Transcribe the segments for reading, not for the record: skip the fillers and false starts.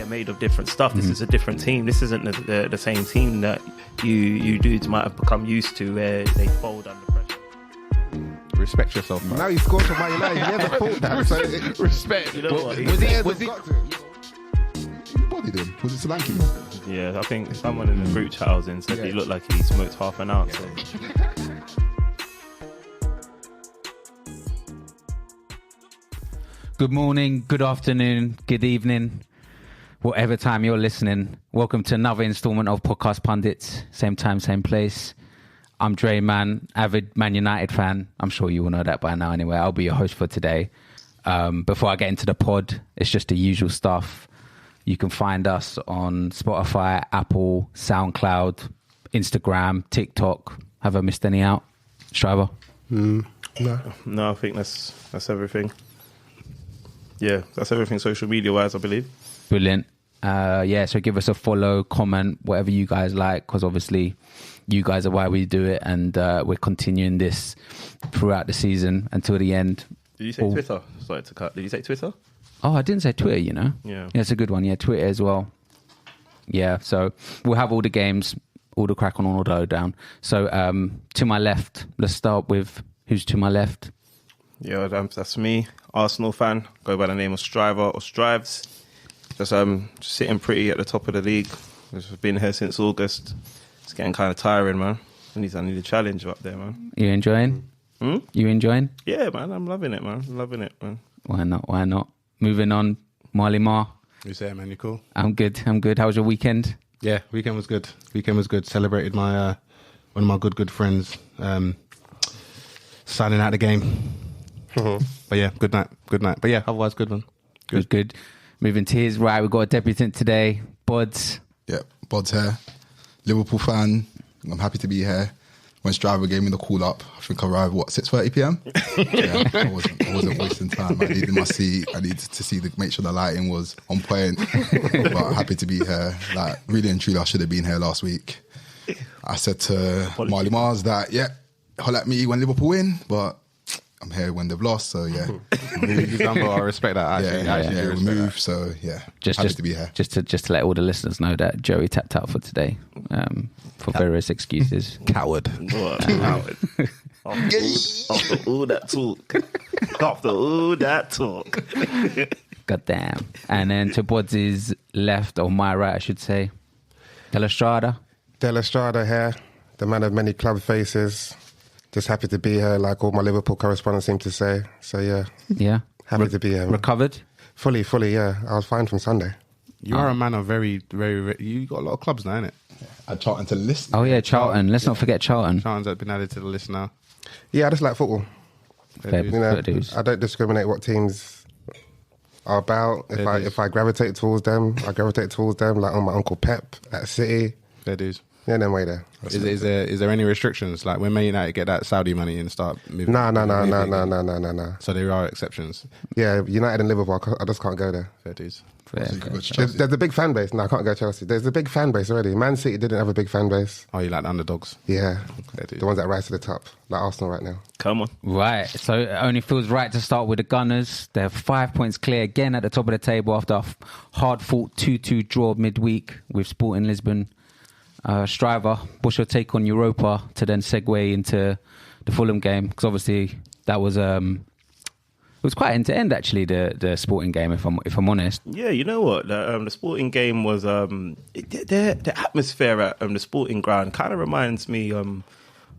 they're made of different stuff. This is a different team. This isn't the same team that you dudes might have become used to, where they fold under pressure. Respect yourself, man. Now he scored for Man United. He hasn't thought that. So Respect. You know what? Was he? Who bodied him? Was it Solanke? Yeah, I think someone in the group chat I was in said he looked like he smoked half an ounce. So. Good morning, good afternoon, good evening, whatever time you're listening. Welcome to another installment of Podcast Pundits. Same time, same place. I'm Dre, man, avid Man United fan. I'm sure you all know that by now anyway. I'll be your host for today. Before I get into the pod, it's just the usual stuff. You can find us on Spotify, Apple, SoundCloud, Instagram, TikTok. Have I missed any out, Striver? No, I think that's everything. Yeah, that's everything social media wise, I believe. Brilliant. So give us a follow, comment, whatever you guys like, because obviously you guys are why we do it, and we're continuing this throughout the season until the end. Did you say Twitter? Sorry to cut. Did you say Twitter? Oh, I didn't say Twitter, you know. Yeah, it's a good one. Yeah, Twitter as well. Yeah, so we'll have all the games, all the crack on, all the lowdown. So to my left, let's start with who's to my left. Yeah, that's me, Arsenal fan. Go by the name of Striver or Strives. Just sitting pretty at the top of the league. I've been here since August. It's getting kind of tiring, man. I need a challenge up there, man. You enjoying? You enjoying? Yeah, man. I'm loving it, man. Why not? Moving on, Marley Ma. You say it, man. You cool? I'm good. How was your weekend? Yeah, weekend was good. Celebrated my one of my good friends signing out the game. But yeah, good night. But yeah, otherwise good one. Good. Moving to his right, we've got a debutant today, Bods. Yeah, Bod's here. Liverpool fan. I'm happy to be here. When Striver gave me the call up, I think I arrived, 6:30 p.m? Yeah, I wasn't wasting time. I needed my seat. I needed to make sure the lighting was on point. But happy to be here. Like, really and truly, I should have been here last week. I said to Marley Mars that, holler at me when Liverpool win, but I'm here when they've lost, so yeah. I respect that. We move, so yeah. Happy to be here. Just to let all the listeners know that Joey tapped out for today for various excuses. Coward. Coward. After all that talk. God damn. And then to Bods' left, or my right, I should say, Della Strada here, the man of many club faces. Just happy to be here, like all my Liverpool correspondents seem to say. So yeah, happy to be here. Man. Recovered? Fully, yeah. I was fine from Sunday. You are a man of very, very. You got a lot of clubs now, innit? Add Charlton to the list. Oh yeah, Charlton. Let's not forget Charlton. Charlton's been added to the list now. Yeah, I just like football. Fair dues. I don't discriminate what teams are about. If I gravitate towards them, I gravitate towards them. Like on my Uncle Pep at City. Fair dues. Yeah, then way there. Is there any restrictions? Like when Man United get that Saudi money and start moving? No. So there are exceptions. Yeah, United and Liverpool, I just can't go there. Fair dues. There's a big fan base. No, I can't go Chelsea. There's a big fan base already. Man City didn't have a big fan base. Oh, you like the underdogs? Yeah, the ones that rise to the top, like Arsenal right now. Come on. Right, so it only feels right to start with the Gunners. They're 5 points clear again at the top of the table after a hard-fought 2-2 draw midweek with Sporting Lisbon. Striver, what's your take on Europa to then segue into the Fulham game? Because obviously that was it was quite end to end actually, the Sporting game, if I'm honest. Yeah, you know what, the Sporting game was the atmosphere at the Sporting ground kind of reminds me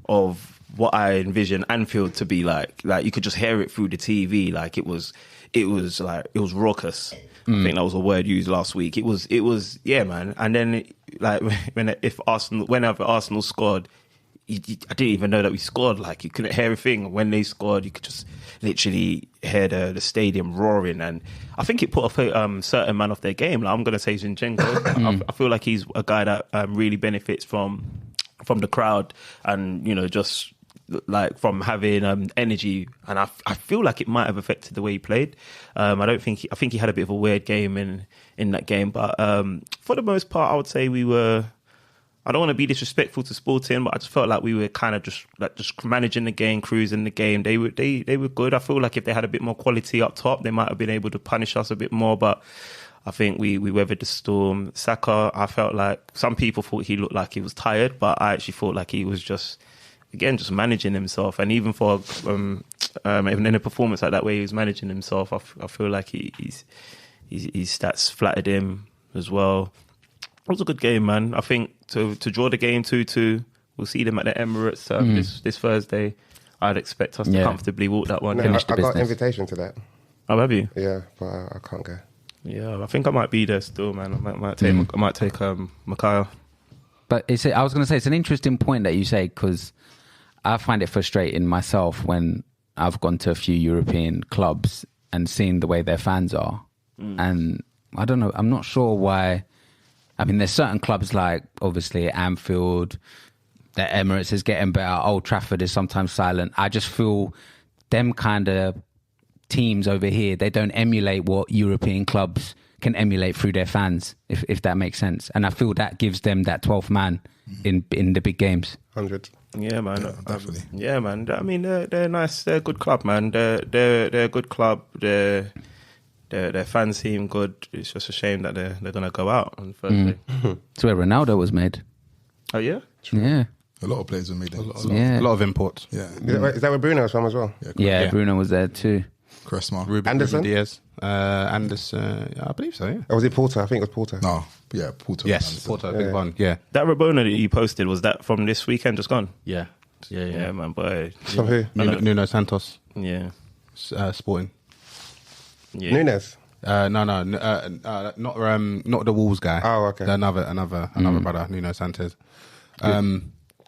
of what I envision Anfield to be like. Like you could just hear it through the TV. Like it was raucous. I think that was a word used last week. It was yeah, man. And then whenever Arsenal scored, I didn't even know that we scored. Like you couldn't hear a thing. When they scored, you could just literally hear the stadium roaring. And I think it put a certain man off their game. Like I'm going to say Zinchenko. I feel like he's a guy that really benefits from the crowd, and just like from having energy, and I feel like it might have affected the way he played. I think he had a bit of a weird game in that game, but for the most part, I would say we were. I don't want to be disrespectful to Sporting, but I just felt like we were kind of just managing the game, cruising the game. They were good. I feel like if they had a bit more quality up top, they might have been able to punish us a bit more. But I think we weathered the storm. Saka, I felt like some people thought he looked like he was tired, but I actually thought like he was just managing himself. And even for even in a performance like that where he was managing himself, I feel like his stats flattered him as well. It was a good game, man. I think to draw the game 2-2, we'll see them at the Emirates this Thursday. I'd expect us to comfortably walk that one. No, I got an invitation to that. Oh, have you? Yeah, but I can't go. Yeah, I think I might be there still, man. I might take Micaiah. But I was going to say, it's an interesting point that you say, because I find it frustrating myself when I've gone to a few European clubs and seen the way their fans are. And I don't know, I'm not sure why. I mean, there's certain clubs like, obviously, Anfield, the Emirates is getting better. Old Trafford is sometimes silent. I just feel them kind of teams over here, they don't emulate what European clubs can emulate through their fans, if that makes sense. And I feel that gives them that 12th man in the big games. 100. Yeah, man. Yeah, definitely. Yeah, man. I mean, they're nice. They're a good club, man. They're a good club. Their fans seem good. It's just a shame that they're gonna go out on Thursday. It's where Ronaldo was made. Oh yeah, Yeah. A lot of players were made there. Yeah. A lot of imports. Yeah. Is that where Bruno's from as well? Yeah, Bruno was there too. Cressman. Anderson? Ruben Diaz. Anderson, I believe so, yeah. Or was it Porter? I think it was Porter. No, but yeah, Porter. Yes, Anderson. Porto, big one, yeah. that Rabona that you posted, was that from this weekend just gone? Yeah. Yeah, man, boy. From who? Nuno Santos, Yeah, Sporting. yeah. Nunes? Not the Wolves guy. Oh, okay. Another brother, Nuno Santos.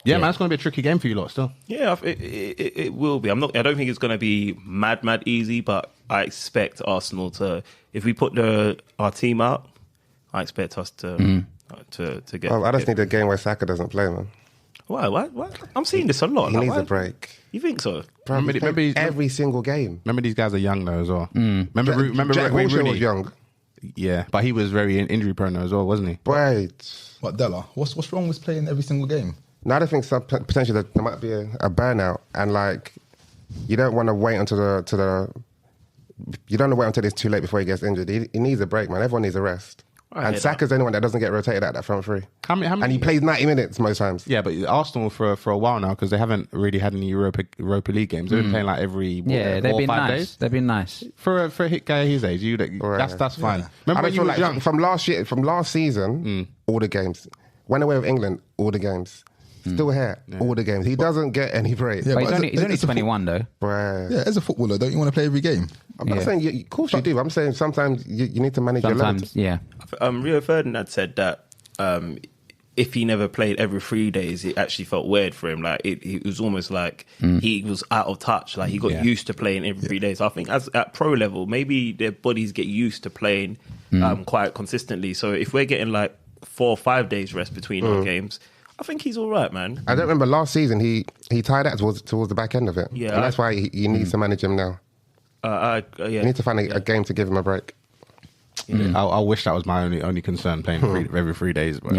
Yeah, man, it's going to be a tricky game for you lot still. Yeah, it will be. I don't think it's going to be mad easy, but I expect Arsenal to, if we put our team out, I expect us to get. Oh, I just need a game where Saka doesn't play, man. Why? I'm seeing this a lot. He needs a break. You think so? Bro, Remember every single game. Remember these guys are young though as well. Remember Jack Wayne Wilshere Rooney? was young. Yeah, but he was very injury prone though as well, wasn't he? Right. What, Della? What's wrong with playing every single game? Now I think potentially there might be a burnout, and like you don't want to wait until you don't want to wait until it's too late before he gets injured. He needs a break, man. Everyone needs a rest. And Saka's the only one that doesn't get rotated at that front three. How many? And he plays 90 minutes most times. Yeah, but Arsenal for a while now, because they haven't really had any Europa League games. They've been playing like every 4 they've or been 5 nice. days. They've been nice. For a hit guy his age, that's fine. Remember I when you feel were like young? from last season, all the games. Went away with England, all the games. Still here, all the games. He doesn't get any break. Yeah, But he's only as a 21 though. Right. Yeah, as a footballer, don't you want to play every game? I'm not saying, of course you do. I'm saying sometimes you need to manage your load. Sometimes, yeah. Rio Ferdinand said that if he never played every 3 days, it actually felt weird for him. Like it was almost like he was out of touch. Like he got used to playing every 3 days. So I think at pro level, maybe their bodies get used to playing quite consistently. So if we're getting like 4 or 5 days rest between our games, I think he's all right, man. I don't remember last season he tied out towards the back end of it. Yeah, and that's why he needs to manage him now. Yeah. You need to find a game to give him a break. I wish that was my only concern, playing every 3 days. But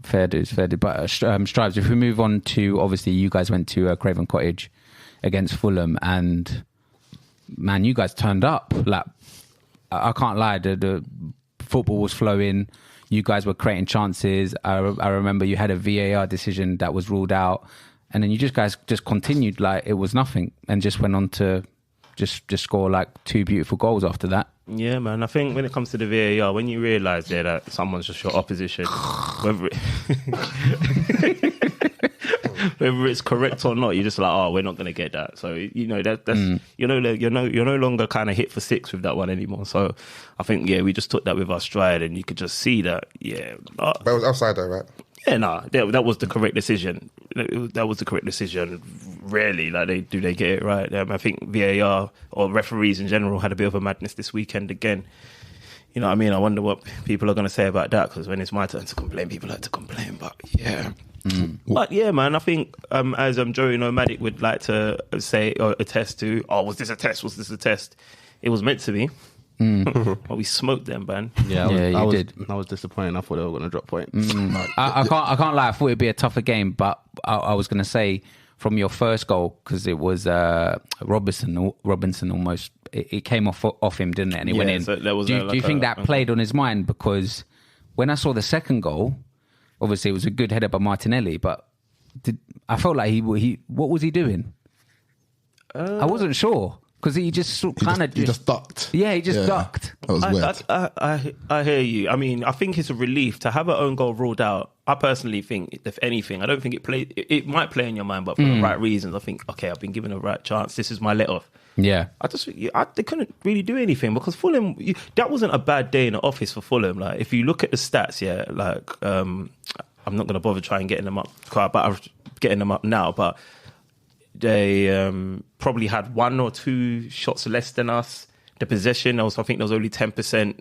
Fair dues. But Stripes, if we move on to, obviously you guys went to Craven Cottage against Fulham, and man, you guys turned up. Like, I can't lie, the football was flowing. You guys were creating chances. I remember you had a VAR decision that was ruled out, and then you guys continued like it was nothing, and just went on to just score like 2 beautiful goals after that. Yeah, man. I think when it comes to the VAR, when you realise that someone's just your opposition, whether it's correct or not, you're just like, oh, we're not going to get that. So that's you're no longer kind of hit for 6 with that one anymore. So I think we just took that with our stride, and you could just see that. But it was offside though, right? Yeah, that was the correct decision. That was the correct decision. Rarely, like they get it right. I think VAR or referees in general had a bit of a madness this weekend again. You know what I mean? I wonder what people are going to say about that, because when it's my turn to complain, people like to complain. But yeah. But yeah, man, I think as Joey Nomadic would like to say or attest to, was this a test? Was this a test? It was meant to be. Well, we smoked them, man. I was disappointed. I thought they were going to drop points. I can't lie. I thought it'd be a tougher game, but I was going to say from your first goal, because it was Robinson almost, it came off him, didn't it? And it went in. So there was do you think that played on his mind? Because when I saw the second goal, obviously it was a good header by Martinelli, but I felt like he what was he doing? I wasn't sure. Because he just kind of... He just ducked. Yeah, he just ducked. That was weird. I hear you. I mean, I think it's a relief to have an own goal ruled out. I personally think, if anything, I don't think it might play in your mind, but for the right reasons. I think, okay, I've been given a right chance. This is my let-off. Yeah. They couldn't really do anything because Fulham, that wasn't a bad day in the office for Fulham. Like, if you look at the stats, I'm not going to bother trying getting them up, but I'm getting them up now, but they probably had 1 or 2 shots less than us. The possession, I think there was only 10%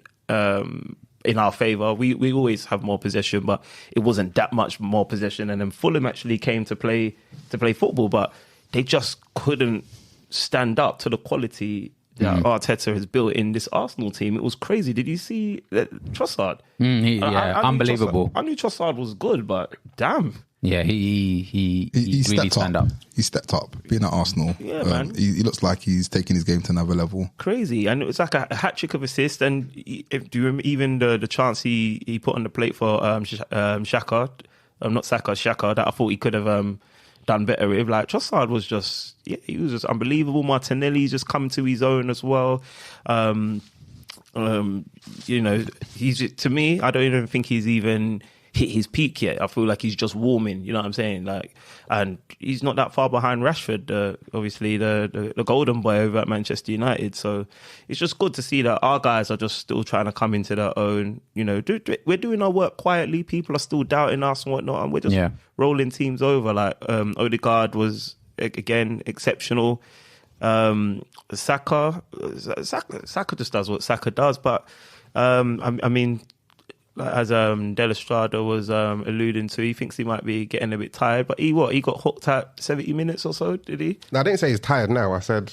in our favour. We always have more possession, but it wasn't that much more possession. And then Fulham actually came to play football, but they just couldn't stand up to the quality that Arteta has built in this Arsenal team. It was crazy. Did you see Trossard? Unbelievable. I knew Trossard was good, but damn. Yeah, he really stand up. He stepped up, being at Arsenal. Yeah, man. He looks like he's taking his game to another level. Crazy. And it was like a hat-trick of assists. And do you remember even the chance he put on the plate for Xhaka? Not Saka, Xhaka, that I thought he could have done better with. Like, Trossard was he was just unbelievable. Martinelli's just come to his own as well. He's, to me, I don't even think he's even hit his peak yet. I feel like he's just warming, you know what I'm saying? Like, and he's not that far behind Rashford, obviously the golden boy over at Manchester United. So it's just good to see that our guys are just still trying to come into their own. You know, we're doing our work quietly. People are still doubting us and whatnot, and we're just rolling teams over. Like Odegaard was again exceptional. Saka just does what Saka does, but I mean, as Del Estrada was alluding to, he thinks he might be getting a bit tired, but he got hooked at 70 minutes or so, did he? No, I didn't say he's tired now. I said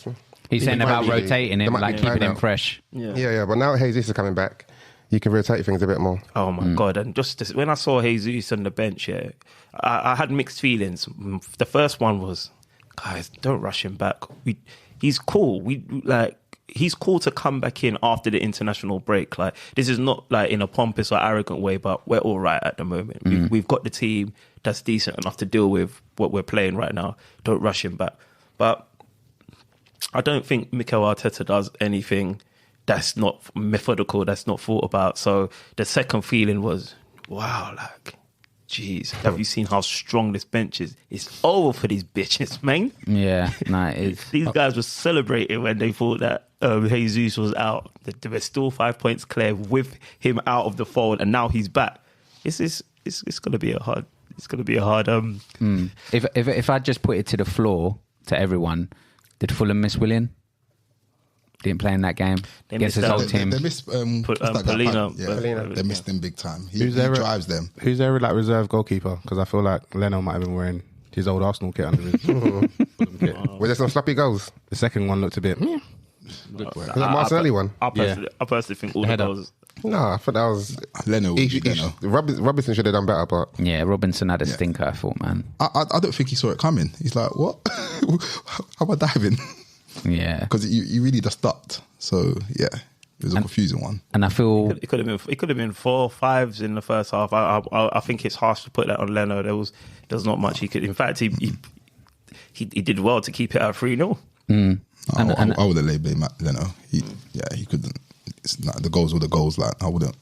he's saying about rotating him, like keeping him fresh. Yeah. But now Jesus is coming back, you can rotate things a bit more. Oh my God! And just when I saw Jesus on the bench, I had mixed feelings. The first one was, guys, don't rush him back. He's cool. He's cool to come back in after the international break. Like, this is not like in a pompous or arrogant way, but we're all right at the moment. We've got the team that's decent enough to deal with what we're playing right now. Don't rush him back. But I don't think Mikel Arteta does anything that's not methodical, that's not thought about. So the second feeling was, wow, like, jeez, have you seen how strong this bench is? It's over for these bitches, man. Yeah, no, it is. These guys were celebrating when they thought that Jesus was out. They were still 5 points clear with him out of the fold, and now he's back. It's gonna be a hard. It's gonna be a hard. If I just put it to the floor to everyone, did Fulham miss Willian? Didn't play in that game against his old team. They missed Polino. Polino. They missed him big time. He drives them. Who's their like reserve goalkeeper? Because I feel like Leno might have been wearing his old Arsenal kit under his Fulham kit. Were there some sloppy goals? The second one looked a bit. Was that Martinelli one? I personally think all the goals. No, I thought that was Leno. Robinson should have done better, but Robinson had a stinker. I thought, man. I don't think he saw it coming. He's like, what? How am I diving? Yeah, because you really just stopped. So yeah, it was a confusing one. And I feel it could have been 4 5s in the first half. I think it's harsh to put that on Leno. There's not much he could. In fact, he did well to keep it at 3-0. I would have laid blame at Leno. He couldn't. The goals were the goals. Like, I wouldn't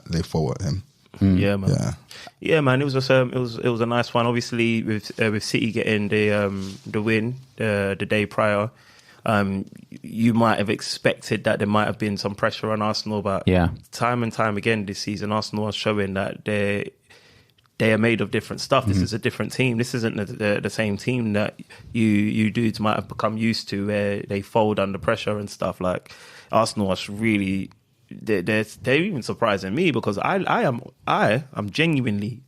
lay forward at him. Yeah, man. Yeah, man. It was just it was a nice one. Obviously, with City getting the win the day prior. You might have expected that there might have been some pressure on Arsenal, but time and time again this season, Arsenal are showing that they are made of different stuff. This is a different team. This isn't the same team that you dudes might have become used to, where they fold under pressure and stuff. Like, Arsenal are really they're even surprising me, because I am genuinely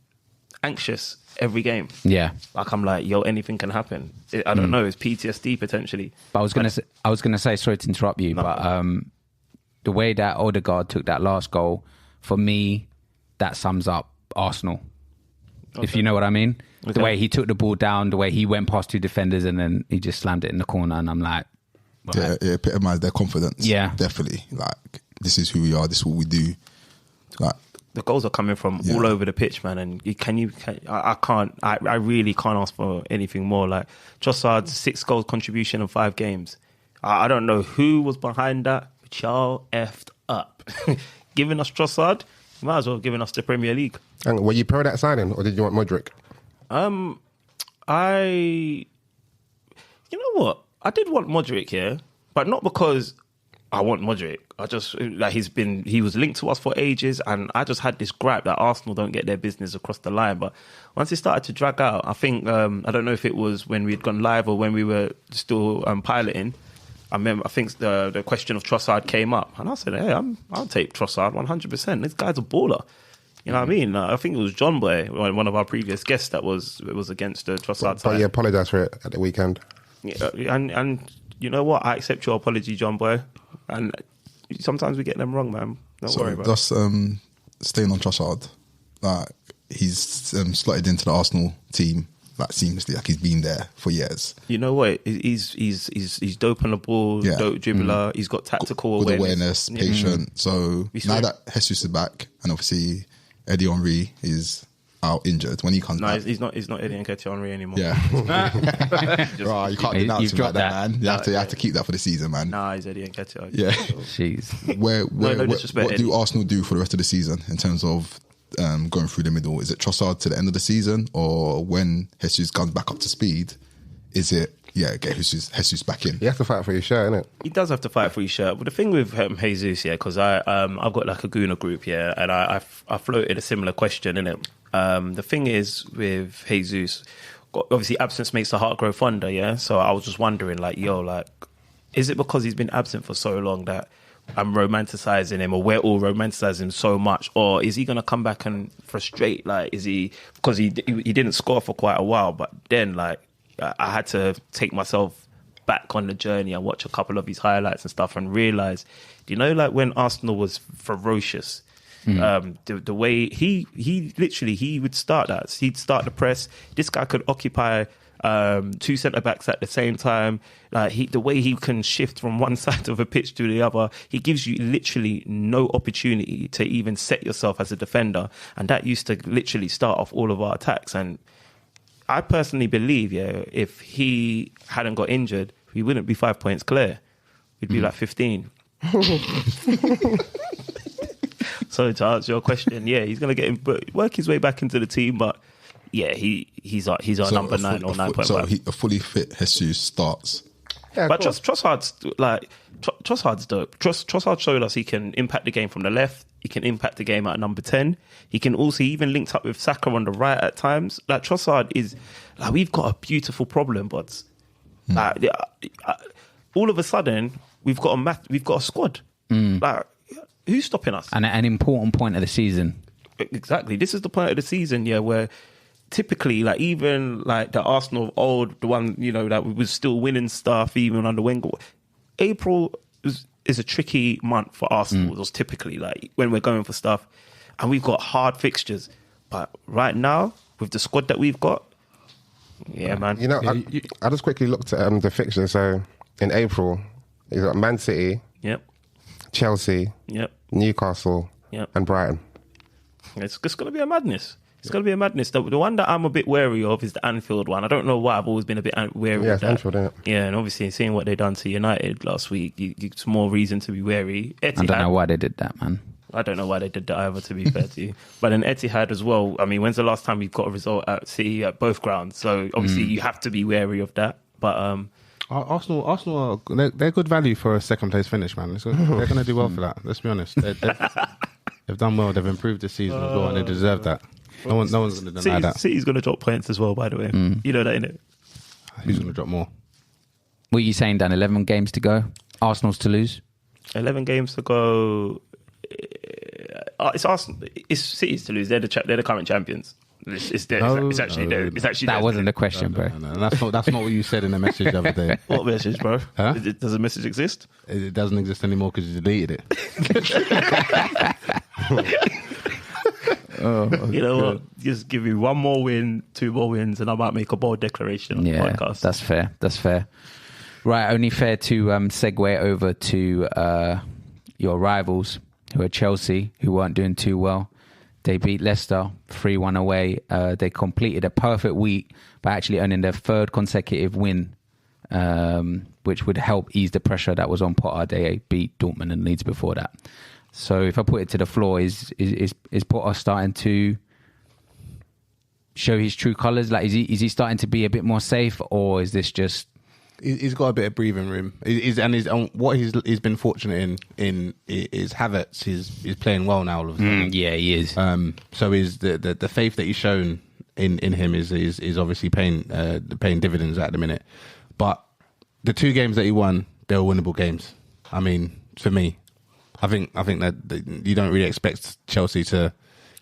anxious every game. Yeah, like, I'm like, yo, anything can happen. I don't know. It's PTSD potentially. But I was gonna say, sorry to interrupt you, but the way that Odegaard took that last goal, for me, that sums up Arsenal. if you know what I mean. The way he took the ball down, the way he went past 2 defenders and then he just slammed it in the corner. And I'm like, Yeah, it epitomised their confidence. Yeah. Definitely. Like, this is who we are. This is what we do. Like, the goals are coming from all over the pitch, man. And I really can't ask for anything more. Like Trossard's 6 goals contribution in 5 games. I don't know who was behind that, but y'all effed up. Giving us Trossard, you might as well have given us the Premier League. And were you pro that signing, or did you want Modric? You know what? I did want Modric here, but not because I want Modric. I just like he was linked to us for ages, and I just had this gripe that Arsenal don't get their business across the line. But once it started to drag out, I think I don't know if it was when we'd gone live or when we were still piloting. I think the question of Trossard came up, and I said, "Hey, I'll take Trossard 100%. This guy's a baller." You know what I mean? I think it was John Boy, one of our previous guests, that was against the Trossard side. But you apologised for it at the weekend. Yeah, and you know what? I accept your apology, John Boy. And sometimes we get them wrong, man. Don't worry about it. Just staying on Trossard, like he's slotted into the Arsenal team like seamlessly, like he's been there for years. You know what? He's dope on the ball, dope dribbler. He's got tactical good awareness, patient. So now that Jesus is back, and obviously Eddie Henry is out injured, when he comes back. He's not Eddie Nketiah Henry anymore. Yeah. Right, you can't denounce him like that, man. You have to keep that for the season, man. Nah, he's Eddie Nketiah. Yeah. Jeez. What do Arsenal do for the rest of the season in terms of going through the middle? Is it Trossard to the end of the season, or when Jesus comes back up to speed, is it get Jesus back in? You have to fight for your shirt, innit? He does have to fight for his shirt. But the thing with Jesus, because I've got like a Guna group, and I floated a similar question, innit? The thing is with Jesus, obviously absence makes the heart grow fonder, yeah? So I was just wondering, is it because he's been absent for so long that I'm romanticising him, or we're all romanticising him so much, or is he going to come back and frustrate? Like, is he, because he didn't score for quite a while, but then I had to take myself back on the journey and watch a couple of his highlights and stuff and realise, when Arsenal was ferocious, the way he literally would start that. He'd start the press. This guy could occupy 2 centre-backs at the same time. The way he can shift from one side of a pitch to the other, he gives you literally no opportunity to even set yourself as a defender. And that used to literally start off all of our attacks. And I personally believe, if he hadn't got injured, we wouldn't be 5 points clear. We'd be like 15. So to answer your question, he's going to work his way back into the team, but he's our number 9 or 9.5. So a fully fit Jesus starts. Yeah, but Trossard's dope. Trossard showed us he can impact the game from the left. He can impact the game at number 10. He even linked up with Saka on the right at times. Like Trossard is, we've got a beautiful problem, buds. All of a sudden we've got a squad. Who's stopping us? And at an important point of the season. Exactly. This is the point of the season, where typically, even the Arsenal of old, the one, that was still winning stuff even under Wenger. April is a tricky month for Arsenal. It was typically when we're going for stuff, and we've got hard fixtures. But right now, with the squad that we've got, man. I just quickly looked at the fixture. So in April, you've got Man City, Chelsea, Newcastle, and Brighton. It's going to be a madness. It's going to be a madness. The one that I'm a bit wary of is the Anfield one. I don't know why. I've always been a bit wary of that. Anfield, isn't it? Yeah, and obviously seeing what they done to United last week, it's more reason to be wary. Etihad, I don't know why they did that, man. I don't know why they did that either, to be fair to you. But then Etihad as well. I mean, when's the last time we've got a result at City at both grounds? So obviously you have to be wary of that. But Arsenal, they're good value for a second place finish, man. They're going to do well for that. Let's be honest. They've done well. They've improved this season as well, and they deserve that. No one's going to deny that. City's going to drop points as well, by the way. You know that, innit? Who's going to drop more? What are you saying, Dan? 11 games to go. Arsenal's to lose. 11 games to go. It's Arsenal. It's City's to lose. They're the current champions. It's actually that wasn't the question, bro. No. That's not what you said in the message the other day. What message, bro? Huh? Does the message exist? It doesn't exist anymore because you deleted it. You know what? Just give me one more win, 2 more wins, and I might make a bold declaration on the podcast. That's fair. That's fair. Right, only fair to segue over to your rivals, who are Chelsea, who weren't doing too well. They beat Leicester 3-1 away. They completed a perfect week by actually earning their 3rd consecutive win, which would help ease the pressure that was on Potter. They beat Dortmund and Leeds before that. So if I put it to the floor, is Potter starting to show his true colours? Like, is he starting to be a bit more safe, or is this just... He's got a bit of breathing room. What he's been fortunate in is Havertz is playing well now. All of a sudden. Yeah, he is. So is the faith that he's shown in him is obviously paying dividends at the minute. But the 2 games that he won, they were winnable games. I mean, for me, I think that you don't really expect Chelsea to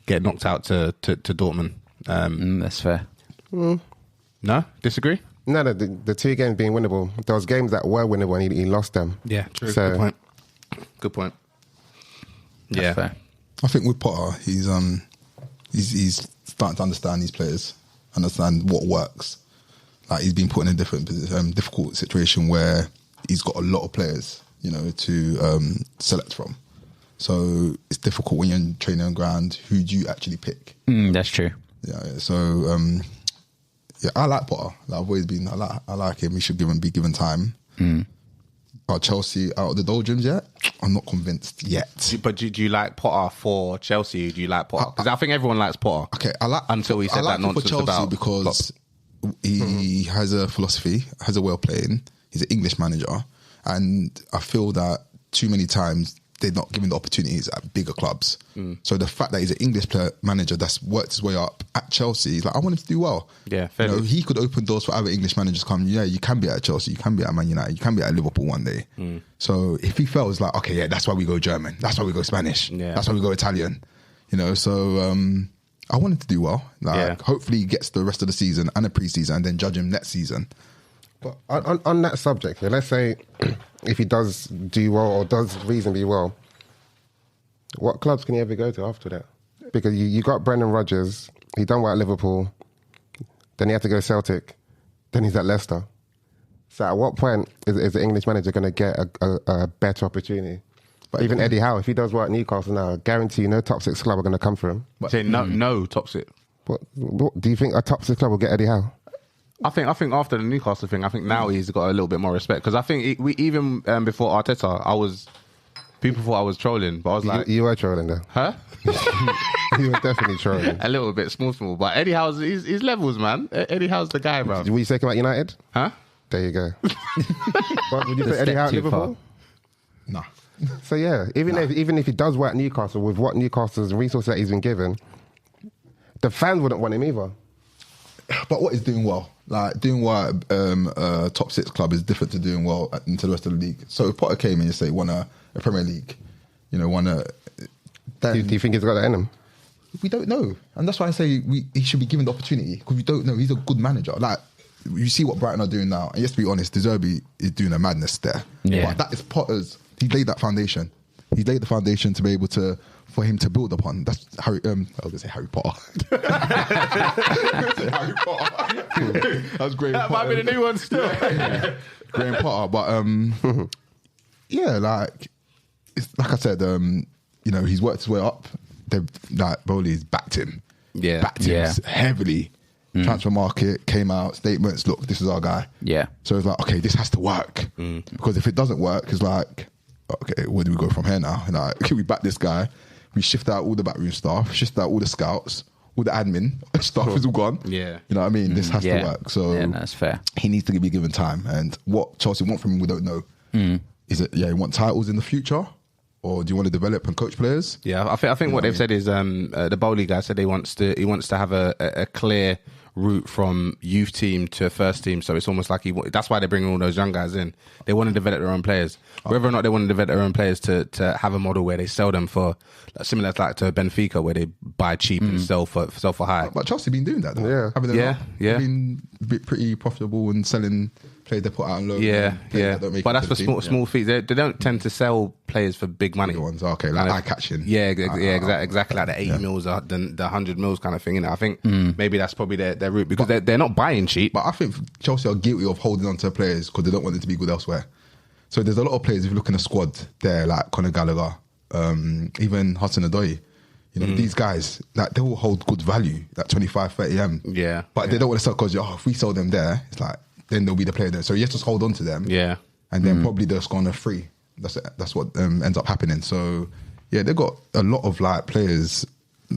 get knocked out to Dortmund. That's fair. No, disagree. No, the 2 games being winnable. There was games that were winnable and he lost them. Yeah, true. So, Good point. That's fair. I think with Potter, he's starting to understand these players, understand what works. Like, he's been put in a difficult situation where he's got a lot of players, to select from. So it's difficult when you're in training ground. Who do you actually pick? That's true. Yeah. So I like Potter. Like, I've always been. I like him. He should be given time. Are Chelsea out of the doldrums yet? I'm not convinced yet. But do you like Potter for Chelsea? Do you like Potter? Because I think everyone likes Potter. Okay, I like until he said that nonsense for Chelsea about because he has a philosophy, has a way of playing. He's an English manager, and I feel that too many times they're not given the opportunities at bigger clubs. So the fact that he's an English manager that's worked his way up at Chelsea, he's like, I want him to do well. Yeah, fair. He could open doors for other English managers to come. Yeah, you can be at Chelsea, you can be at Man United, you can be at Liverpool one day. So if he felt, it's like, okay, yeah, that's why we go German, that's why we go Spanish, that's why we go Italian. So I want him to do well. Hopefully he gets the rest of the season and the pre-season, and then judge him next season. But on that subject, let's say if he does do well or does reasonably well, what clubs can he ever go to after that? Because you got Brendan Rodgers, he done well at Liverpool, then he had to go Celtic, then he's at Leicester. So at what point is the English manager going to get a better opportunity? But even Eddie Howe, if he does well at Newcastle now, I guarantee no top 6 club are going to come for him. Say no top 6. What do you think a top 6 club will get Eddie Howe? I think after the Newcastle thing, I think now he's got a little bit more respect, because I think even before Arteta, people thought I was trolling, but I was like, you were trolling though. Huh? You were definitely trolling. A little bit, small. But Eddie Howe's his levels, man. Eddie Howe's the guy, bro. Would you say him at United? Huh? There you go. But would you say Eddie Howe at Liverpool? No. So yeah, even if he does work at Newcastle with what Newcastle's resources that he's been given, the fans wouldn't want him either. But what is doing well? Like, doing well at top 6 club is different to doing well into the rest of the league. So if Potter came in and say won a Premier League, won a... Do you think he's got that in him? We don't know. And that's why I say he should be given the opportunity, because we don't know. He's a good manager. Like, you see what Brighton are doing now. And just to be honest, De Zerbi is doing a madness there. Yeah. But that is Potter's... He laid that foundation. He laid the foundation to be able to... for him to build upon. That's Harry. I was going to say Harry Potter. Harry Potter. That was Graham Potter. Might be the new one still. Graham Potter. But yeah, like, it's like I said, he's worked his way up. Bowley's backed him. Yeah. Backed him heavily. Transfer market came out, statements, look, this is our guy. Yeah. So it's like, okay, this has to work. Because if it doesn't work, it's like, okay, where do we go from here now? Like, we back this guy. We shift out all the backroom staff, shift out all the scouts, all the admin stuff is all gone. Yeah. You know what I mean? This has to work. So yeah, that's fair. He needs to be given time. And what Chelsea want from him, we don't know. Is it, you want titles in the future? Or do you want to develop and coach players? Yeah, I think what they've said is the Bowley guy said he wants to have a clear route from youth team to first team. So it's almost like that's why they're bringing all those young guys in. They want to develop their own players. Whether or not they want to develop their own players to have a model where they sell them for, similar to Benfica, where they buy cheap and sell for high. But Chelsea been doing that though. Yeah. Haven't they Yeah, not? yeah. They've been pretty profitable and selling players they put out on loan. Yeah, players yeah. that don't make But it that's to for the small team. small fees. They don't tend to sell players for big money. The ones, okay, like eye catching. Yeah, exactly like the 80 mils, the 100 mils kind of thing. I think maybe that's probably their route because they're not buying cheap. But I think Chelsea are guilty of holding on to players because they don't want them to be good elsewhere. So there's a lot of players, if you look in the squad there, like Conor Gallagher, even Hudson-Odoi, you know, these guys, like they will hold good value, like 25, 30 M. Yeah. But they don't want to sell because, if we sell them there, it's like, then they'll be the player there. So you have to just hold on to them. Yeah. And then probably they'll just go on a free. That's what ends up happening. So, yeah, they've got a lot of like players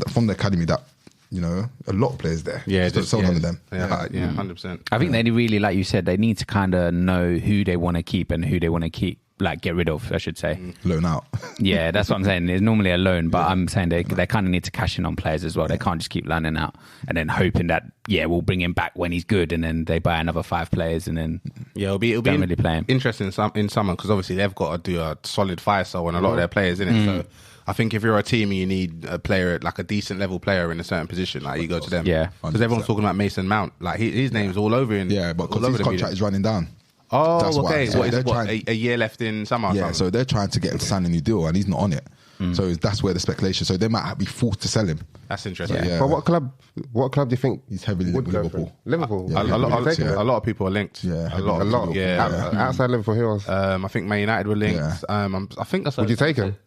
from the academy that, you know, a lot of players there. Yeah, just sell on to them. Yeah, 100%. I think they really, like you said, they need to kind of know who they want to keep and who they want to keep, like get rid of, I should say. Loan out. Yeah, that's what I'm saying. It's normally a loan, but I'm saying they kind of need to cash in on players as well. They can't just keep loaning out and then hoping that, we'll bring him back when he's good, and then they buy another 5 players and then it'll be don't really play him. interesting in summer because obviously they've got to do a solid fire sale on a lot of their players, innit? So I think if you're a team and you need a player, like a decent level player in a certain position, like you go to them. Yeah. Because everyone's talking about Mason Mount. Like his name's all over in. Yeah, but all because over his the contract media. is running down. Oh, That's why. okay. So What is they're it? What, trying- a year left in summer? or Yeah, something? so they're trying to get him to sign a new deal and he's not on it. So that's where the speculation. So they might be forced to sell him. That's interesting. Yeah. But what club do you think He's heavily would linked with go for him? Liverpool. Liverpool. Yeah, Would you take him? A lot of people are linked. Yeah, a lot. A lot. Yeah. Outside Liverpool, who else? I think Man United were linked. Yeah. I think that's. Would you take him?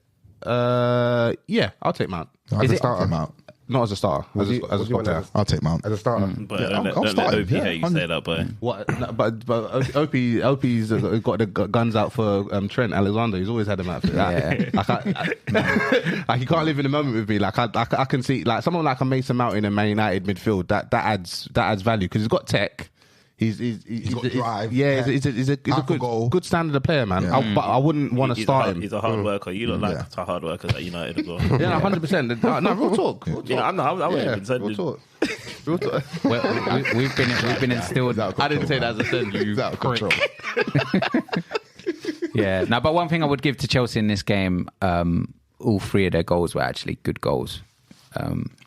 Yeah, I'll take Mount. As a I'll starter? take Mount. Not as a starter. As you- a would you want player. as I'll take Mount. As a starter? But Yeah, don't I'll let start him, OP hear you yeah. say that, boy. What? No, but OP's got the guns out for Trent Alexander. He's always had him out for that. Like he can't live in the moment with me. Like I can see like someone like a Mason Mount in a Man United midfield that adds value because he's got tech. He's got drive. Yeah, he's a Goal. good standard of player, man. Yeah. But I wouldn't want to He's start a him. He's a hard worker. You look like a hard workers at United as well. Yeah, 100%. No, real talk. Yeah, I wouldn't even say Real talk. Real talk. We've been instilled. I didn't say that as a send. You He's out of control. Yeah, no, but one thing I would give to Chelsea in this game, all 3 of their goals were actually good goals.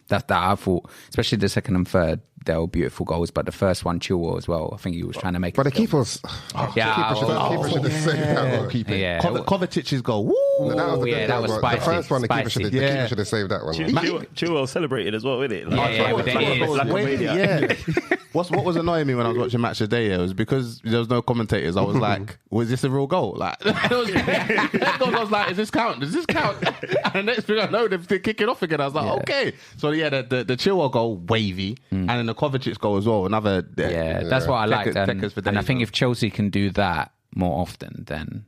That I thought, especially the second and third, they were beautiful goals. But the first one, Chilwell as well. I think he was trying to make. But the keeper was... Yeah, Keeper should have saved that one. yeah. Kovacich's goal. Woo! No, that was a Yeah, good that goal, was but spicy, the first one, the keeper spicy. should have saved that one. Chilwell celebrated as well, innit? Yeah, with the ears. Like a maniac. Yeah. What was annoying me when I was watching Match of the Day? It was because there was no commentators. I was like, "Was this a real goal?" Like, I was like, "Is this count? Does this count?" And the next thing I know, they're kicking off again. I was like, "Okay." So yeah, the Chilwell goal, wavy, and then the Kovacic goal as well. Another. Yeah, that's what I liked. Techers for And I days, think man. if Chelsea can do that more often, then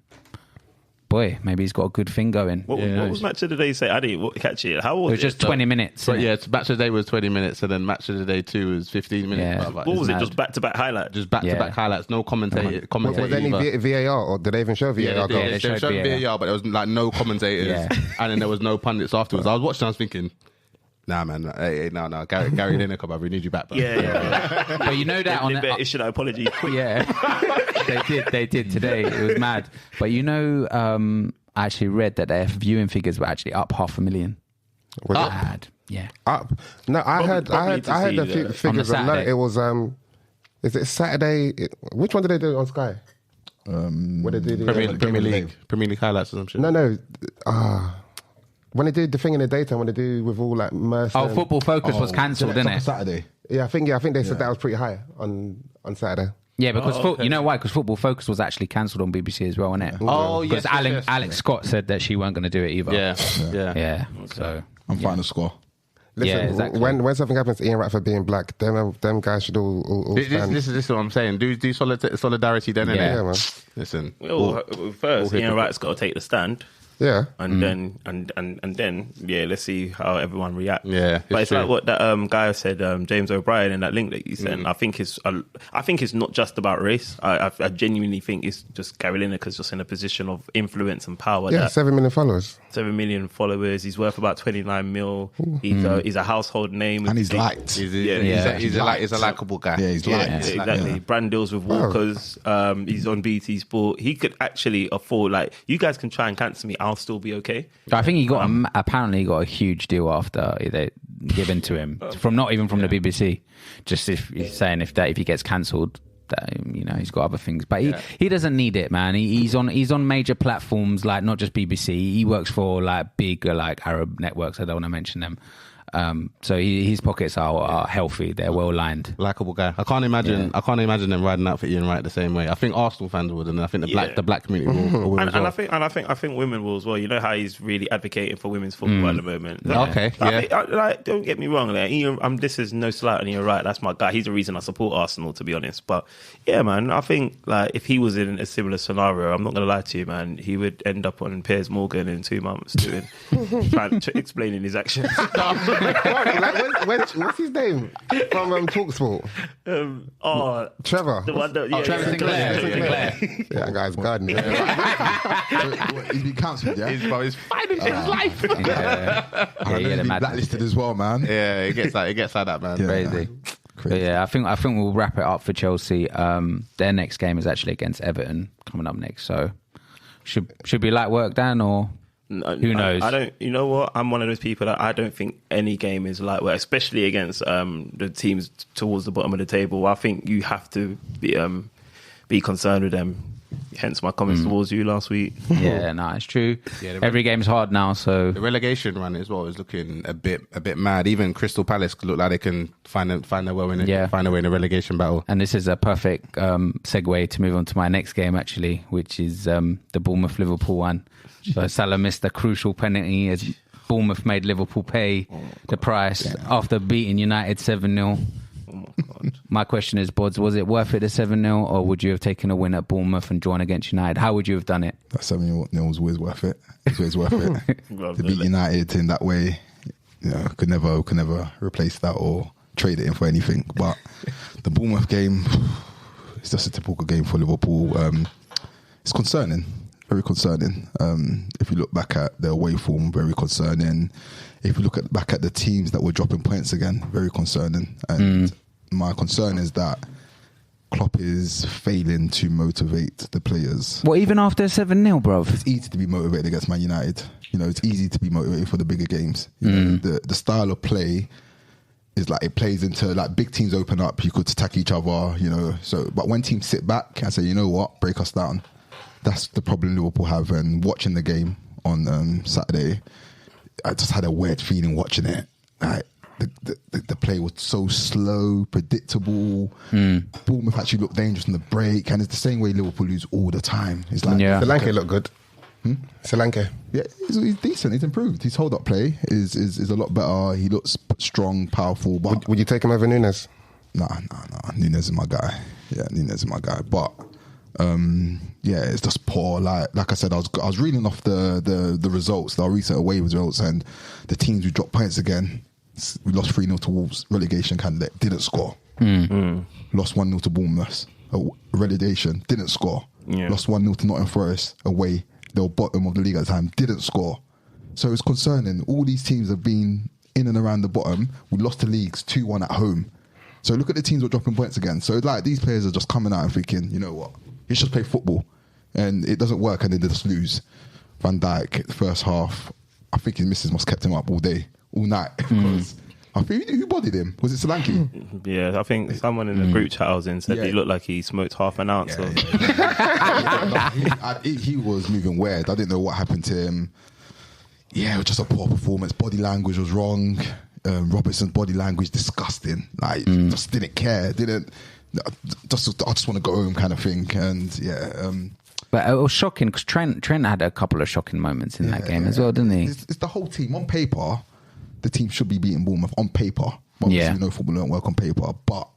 boy, maybe he's got a good thing going. What was Match of the Day say? I didn't catch it. How It was was just 20 minutes. But innit? yeah, Match of the Day was 20 minutes, and then Match of the Day 2 was 15 minutes. Yeah. But What was it? mad. Just back-to-back highlights? just back-to-back highlights, no commentator. Was there any either. VAR or did they even show VAR Yeah, goals? they showed showed VAR. VAR, but there was like no commentators, Yeah. and then there was no pundits afterwards. I was watching, I was thinking, nah, man, hey, no, Gary Lineker, brother, we need you back, bro. Yeah. But you know that on They issued an apology quick. yeah, they did today. It was mad. But you know, I actually read that their viewing figures were actually up 500,000. Was it Mad. Yeah. up? No, I heard probably to a see few the- figures on on the that. It was is it Saturday? Which one did they do on Sky? What did they do? Premier League highlights or some shit. No. When they do the thing in the daytime, when they do with all like Mercer. Oh, Football Focus was cancelled, didn't it? Saturday. Yeah, I think they said that was pretty high on Saturday. Yeah, because you know why? Because Football Focus was actually cancelled on BBC as well, wasn't it? Oh, yes, Because yes. Alex Scott said that she weren't going to do it either. Yeah. Yeah. So I'm final score. Listen, Yeah, exactly. when something happens to Ian Ratford being black, them guys should all stand. This is what I'm saying. Do solidarity then, innit? Yeah, man. Listen. Well, first, all Ian Wright's got to take the stand. Yeah. And then, let's see how everyone reacts. Yeah, but it's it's true. like what that guy said, James O'Brien, in that link that you sent. I think it's not just about race. I genuinely think it's just Gary Lineker's just in a position of influence and power. Yeah, that 7 million followers. 7 million followers. He's worth about 29 mil. He's a household name, And he's liked. He's He's a likable guy. Yeah, he's Yeah, liked. exactly. Brand deals with Walkers. He's on BT Sport. He could actually afford, like, you guys can try and cancel me. I'll still be okay. I think he got apparently he got a huge deal after they given to him from not even from the BBC. Just if he's saying if he gets cancelled, that, you know, he's got other things, but he doesn't need it, man. He's on major platforms, like not just BBC. He works for like big like Arab networks. I don't want to mention them. So his pockets are healthy. They're well lined. Likeable guy. I can't imagine them riding out for Ian Wright the same way. I think Arsenal fans would, and I think the black community will and as well. I think women will as well. You know how he's really advocating for women's football at the moment. Okay, don't get me wrong. Like, this is no slight on Ian Wright. That's my guy. He's the reason I support Arsenal, to be honest. But yeah, man, I think like if he was in a similar scenario, I'm not going to lie to you, man, he would end up on Piers Morgan in 2 months explaining his actions. What's his name from TalkSport? Trevor. The one that, Trevor Sinclair. Yeah, that guy's garden. He's been cancelled, yeah? He's fighting for his life. He's been blacklisted as well, man. Yeah, it gets like that, man. Yeah. Crazy. But yeah, I think we'll wrap it up for Chelsea. Their next game is actually against Everton coming up next. So should be light work, Dan, or who knows? I don't. You know what? I'm one of those people that I don't think any game is light work, especially against the teams towards the bottom of the table. I think you have to be concerned with them. Hence my comments towards you last week. Yeah, no, it's true. Yeah, every game's hard now, so the relegation run as well is looking a bit mad. Even Crystal Palace could look like they can find their way in a relegation battle. And this is a perfect segue to move on to my next game, actually, which is the Bournemouth-Liverpool one. So Salah missed a crucial penalty as Bournemouth made Liverpool pay the price after beating United 7-0. Oh my God. My question is, Bods, was it worth it, the 7-0, or would you have taken a win at Bournemouth and drawn against United? How would you have done it? That 7-0 was always worth it. It's always worth it. To beat United in that way, you know, could never replace that or trade it in for anything. But the Bournemouth game, it's just a typical game for Liverpool. It's concerning. Very concerning. If you look back at their away form, very concerning. If you look back at the teams that were dropping points again, very concerning. And my concern is that Klopp is failing to motivate the players. What, even after 7-0, bro? It's easy to be motivated against Man United. You know, it's easy to be motivated for the bigger games. You know, the style of play is like it plays into like big teams open up, you could attack each other, you know. So, but when teams sit back and say, you know what, break us down. That's the problem Liverpool have. And watching the game on Saturday, I just had a weird feeling watching it. Like the play was so slow, predictable. Bournemouth actually looked dangerous in the break, and it's the same way Liverpool lose all the time. It's like Solanke looked good. Solanke, yeah, he's decent. He's improved. His hold-up play is a lot better. He looks strong, powerful. But would you take him over Nunes? Nah. Nunes is my guy. Yeah, Nunes is my guy. But yeah, it's just poor. Like I said, I was reading off the results, the recent away results, and the teams who dropped points again. We lost 3-0 to Wolves, relegation candidate, didn't score. Lost 1-0 to Bournemouth, relegation, didn't score. Lost 1-0 to Nottingham Forest, away, they were bottom of the league at the time, didn't score. So it's concerning. All these teams have been in and around the bottom. We lost the leagues 2-1 at home. So look at the teams who are dropping points again. So like these players are just coming out and thinking, you know what, you just play football, and it doesn't work, and then they just lose. Van Dijk, the first half, I think his missus must have kept him up all day, all night. Because I think who bodied him? Was it Solanke? Yeah, I think someone in the group chat I was in said he looked like he smoked half an ounce. He was moving weird. I didn't know what happened to him. Yeah, it was just a poor performance. Body language was wrong. Robertson's body language disgusting. Like just didn't care. I just want to go home kind of thing. And yeah. But it was shocking because Trent had a couple of shocking moments in that game as well, didn't he? It's the whole team. On paper, the team should be beating Bournemouth. On paper. Obviously, we know football don't work on paper. But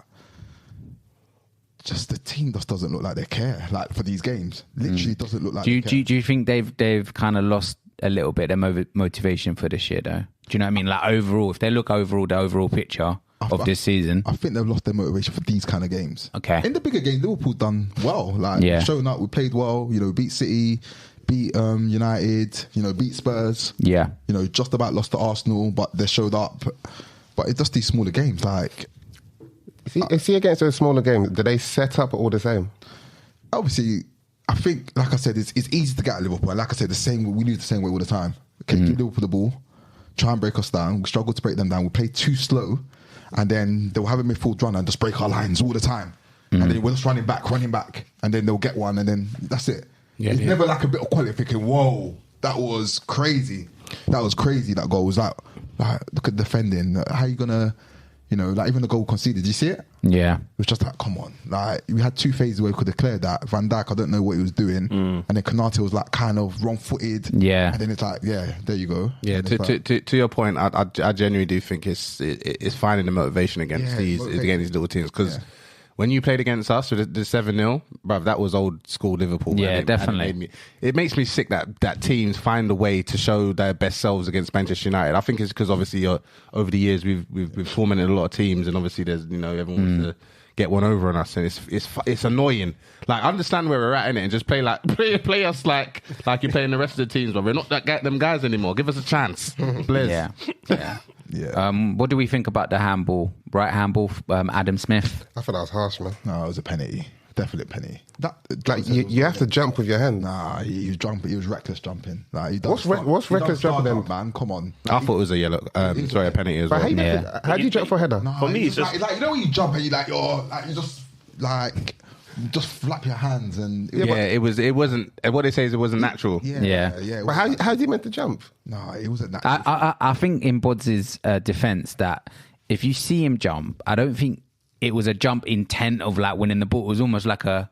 just the team just doesn't look like they care. Like for these games. Literally doesn't look like they care. Do you think they've kind of lost a little bit of motivation for this year, though? Do you know what I mean? Like overall, if they look the overall picture of this season, I think they've lost their motivation for these kind of games. Okay. In the bigger game, Liverpool done well. Like showing up, we played well. You know, beat City, beat United. You know, beat Spurs. Yeah. You know, just about lost to Arsenal, but they showed up. But it's just these smaller games. Like, is he against those smaller games? Do they set up all the same? Obviously, I think, like I said, it's easy to get at Liverpool. And like I said, we lose the same way all the time. Okay, give Liverpool the ball, try and break us down. We struggle to break them down. We play too slow, and then they'll have a midfield run and just break our lines all the time. and then we're just running back, and then they'll get one, and then that's it. It's never like a bit of quality thinking, whoa, that was crazy. That goal was like look at defending. How you gonna, like even the goal conceded. Did you see it? Yeah. It was just like, come on. Like we had 2 phases where we could declare that. Van Dijk, I don't know what he was doing, and then Konate was like kind of wrong-footed. Yeah. And then it's like, yeah, there you go. Yeah, to your point, I genuinely do think it's finding the motivation against these little teams because when you played against us with the 7-0, bruv, that was old school Liverpool. Yeah, definitely. It makes me sick that teams find a way to show their best selves against Manchester United. I think it's because obviously over the years we've tormented a lot of teams, and obviously there's everyone wants to get one over on us, and it's annoying. Like, understand where we're at in it, and just play us like you're playing the rest of the teams. But we're not them guys anymore. Give us a chance, please. Yeah. What do we think about the handball? Right handball, Adam Smith. I thought that was harsh, man. No, it was a penalty. Definite penny. That Like you have to jump with your hand. Nah, he was jumping. He was reckless jumping. Like, What's reckless jumping then? Man, come on. I thought it was a yellow. A penalty as But well. how do you jump for a header? Nah, For me, it's just like when you jump and you just flap your hands and It wasn't. What they say is it wasn't natural. Yeah. But how's he meant to jump? No, it wasn't natural. I think in Bods' defence that if you see him jump, I don't think it was a jump intent of like winning the ball. It was almost like a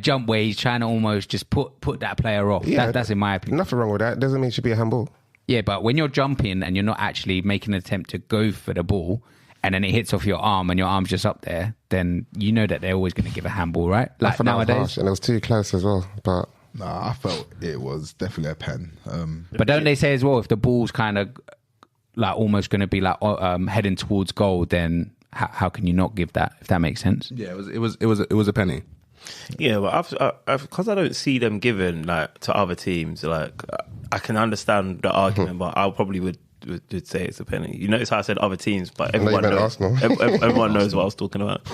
jump where he's trying to almost just put that player off. Yeah, That's in my opinion. Nothing wrong with that. Doesn't mean it should be a handball. Yeah, but when you're jumping and you're not actually making an attempt to go for the ball, and then it hits off your arm and your arm's just up there, then you know that they're always going to give a handball, right? Like I thought that was nowadays. harsh, and it was too close as well. But Nah, I felt it was definitely a pen. But don't they say as well, if the ball's kind of like almost going to be like heading towards goal, then how can you not give that? If that makes sense. Yeah, it was a penny. Yeah, but because I don't see them given like to other teams. Like I can understand the argument, but I probably would say it's a penalty. You notice how I said other teams, but everyone knows. Arsenal. Everyone knows what I was talking about.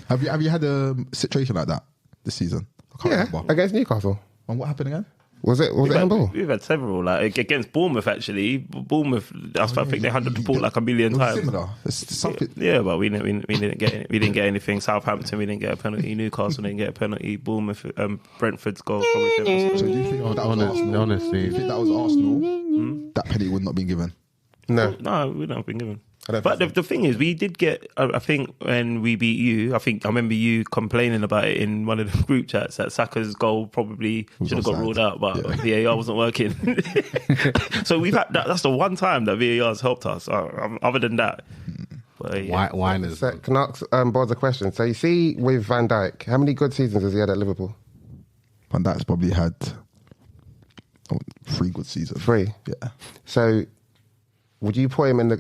Have you had a situation like that this season? I can't remember. Against Newcastle. And what happened again? Was it handball? We've had several, like against Bournemouth. Actually, Bournemouth. I think they handled the ball like a million It was times. similar. It's something. Yeah, but we didn't get anything. Southampton, we didn't get a penalty. Newcastle didn't get a penalty. Bournemouth, Brentford's goal probably shouldn't have So do you think that was Arsenal? Honestly. Do you think that was Arsenal? That penalty would not be given. No. No, we don't have been given. I don't But think the thing is, we did get. I think when we beat you, I remember you complaining about it in one of the group chats that Saka's goal probably should have got offside. ruled out, but VAR wasn't working. So we've had that's the one time that VAR has helped us. Other than that, but, yeah. Whiners. So, can I ask Boz a question? So you see with Van Dijk, how many good seasons has he had at Liverpool? Van Dijk's probably had 3 good seasons. 3. Yeah. So would you put him in the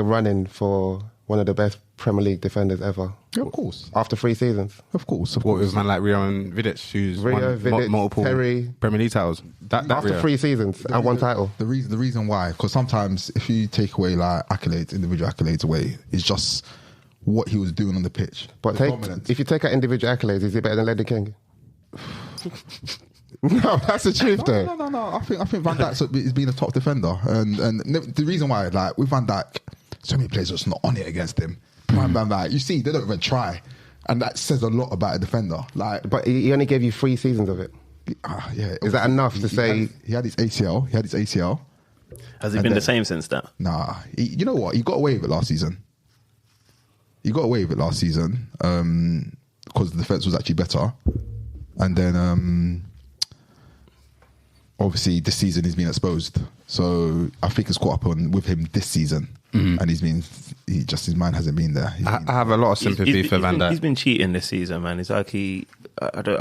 running for one of the best Premier League defenders ever Yeah, of course. after 3 seasons? Of course. What with man like Rio and Vidic, who's Rio, won Vidic, multiple Terry. Premier League titles. That After Rio. 3 seasons and 1 title. The reason why, because sometimes if you take away like accolades, individual accolades away, it's just what he was doing on the pitch. But The dominance. if you take out individual accolades, is he better than Ledley King? No, that's the truth though. No. I think Van Dijk is being a top defender, and the reason why, like with Van Dijk, so many players are just not on it against him. Prime Van Dijk, you see, they don't even try, and that says a lot about a defender. Like, But he only gave you 3 seasons of it. yeah, Is that enough to say? he had his ACL? He had his ACL. Has it been the same since that? Nah, you know what? He got away with it last season. Because the defense was actually better, and then obviously this season he's been exposed. So I think it's caught up on with him this season, and his mind hasn't been there. I have a lot of sympathy for Van Dijk. He's been cheating this season, man. It's like I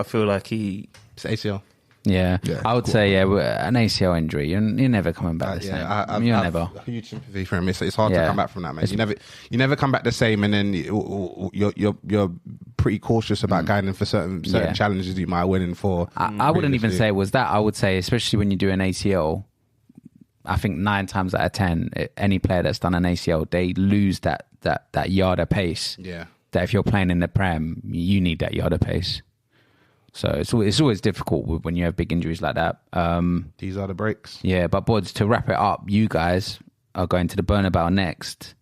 feel like he. It's ACL. Yeah, Yeah, I would cool. say an ACL injury. You're never coming back the same. You're never. Huge sympathy for him. It's hard to Yeah. come back from that, man. You never come back the same, and then you're pretty cautious about going in for certain Yeah. challenges you might win in for. I wouldn't even say it was that. I would say, especially when you do an ACL, I think 9 times out of 10, any player that's done an ACL, they lose that yard of pace. Yeah. That if you're playing in the Prem, you need that yard of pace. So it's always difficult when you have big injuries like that. These are the breaks. Yeah, but Bods, to wrap it up, you guys are going to the Bernabeu next.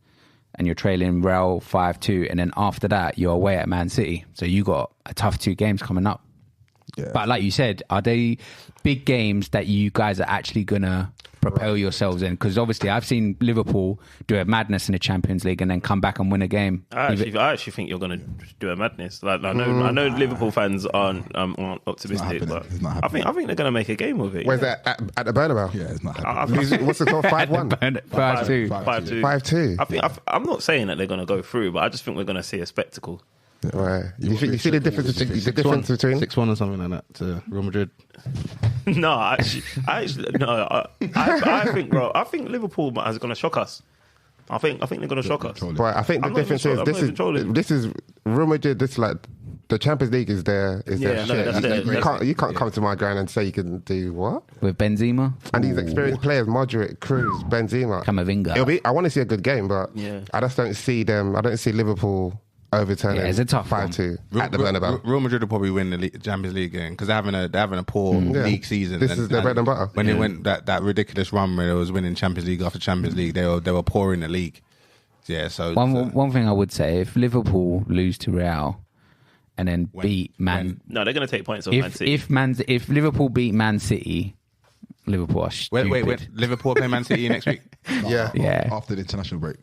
and you're trailing Real 5-2, and then after that you're away at Man City. So you got a tough 2 games coming up. Yeah. But like you said, are they big games that you guys are actually gonna propel yourselves in? Because obviously I've seen Liverpool do a madness in the Champions League and then come back and win a game. I actually think you're going to do a madness. Like I know Liverpool fans aren't optimistic, but I think they're going to make a game of it. Where's that at the Bernabeu? Yeah, it's not happening. What's the score? 5-1. 5-2. 5-2. I think I'm not saying that they're going to go through, but I just think we're going to see a spectacle. Right. You see the difference between 6-1 or something like that to Real Madrid? No, I think, bro. I think Liverpool is going to shock us. I think they're going to shock us. But I think the difference is this is Real Madrid. This is like the Champions League is their shit. You can't come to my ground and say you can do what With Benzema and these experienced players, Modric, Cruz, Benzema, Camavinga. I want to see a good game, but I just don't see them. I don't see Liverpool overturning. Yeah, it's a tough 5-2 at the Bernabeu. Real Madrid will probably win the Champions League game because they're having a poor league season. This is their bread and butter. When they went that ridiculous run where they was winning Champions League after Champions League, they were poor in the league. Yeah, so one thing I would say, if Liverpool lose to Real and then beat Man, no, they're going to take points off Man City. If Liverpool beat Man City, Liverpool are stupid. Wait, Liverpool play Man City next week? Yeah. After the international break.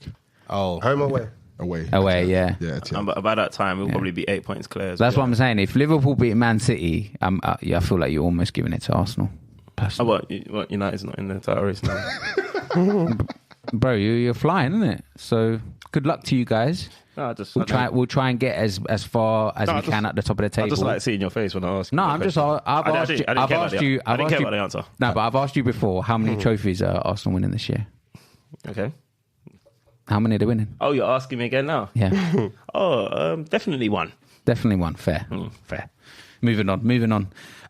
Oh, home or away? Away, yeah. By that time, we'll probably be 8 points clear. That's what I'm saying. If Liverpool beat Man City, I feel like you're almost giving it to Arsenal. What United's not in the title race now? Bro, you're flying, isn't it? So good luck to you guys. No, We'll try and get as far as we can at the top of the table. I just like seeing your face when I ask. No, I've asked you. I didn't care about the answer. No, but I've asked you before. How many trophies are Arsenal winning this year? Okay. How many are they winning? Oh, you're asking me again now? Yeah. Definitely one. Definitely one. Fair. Fair. Moving on.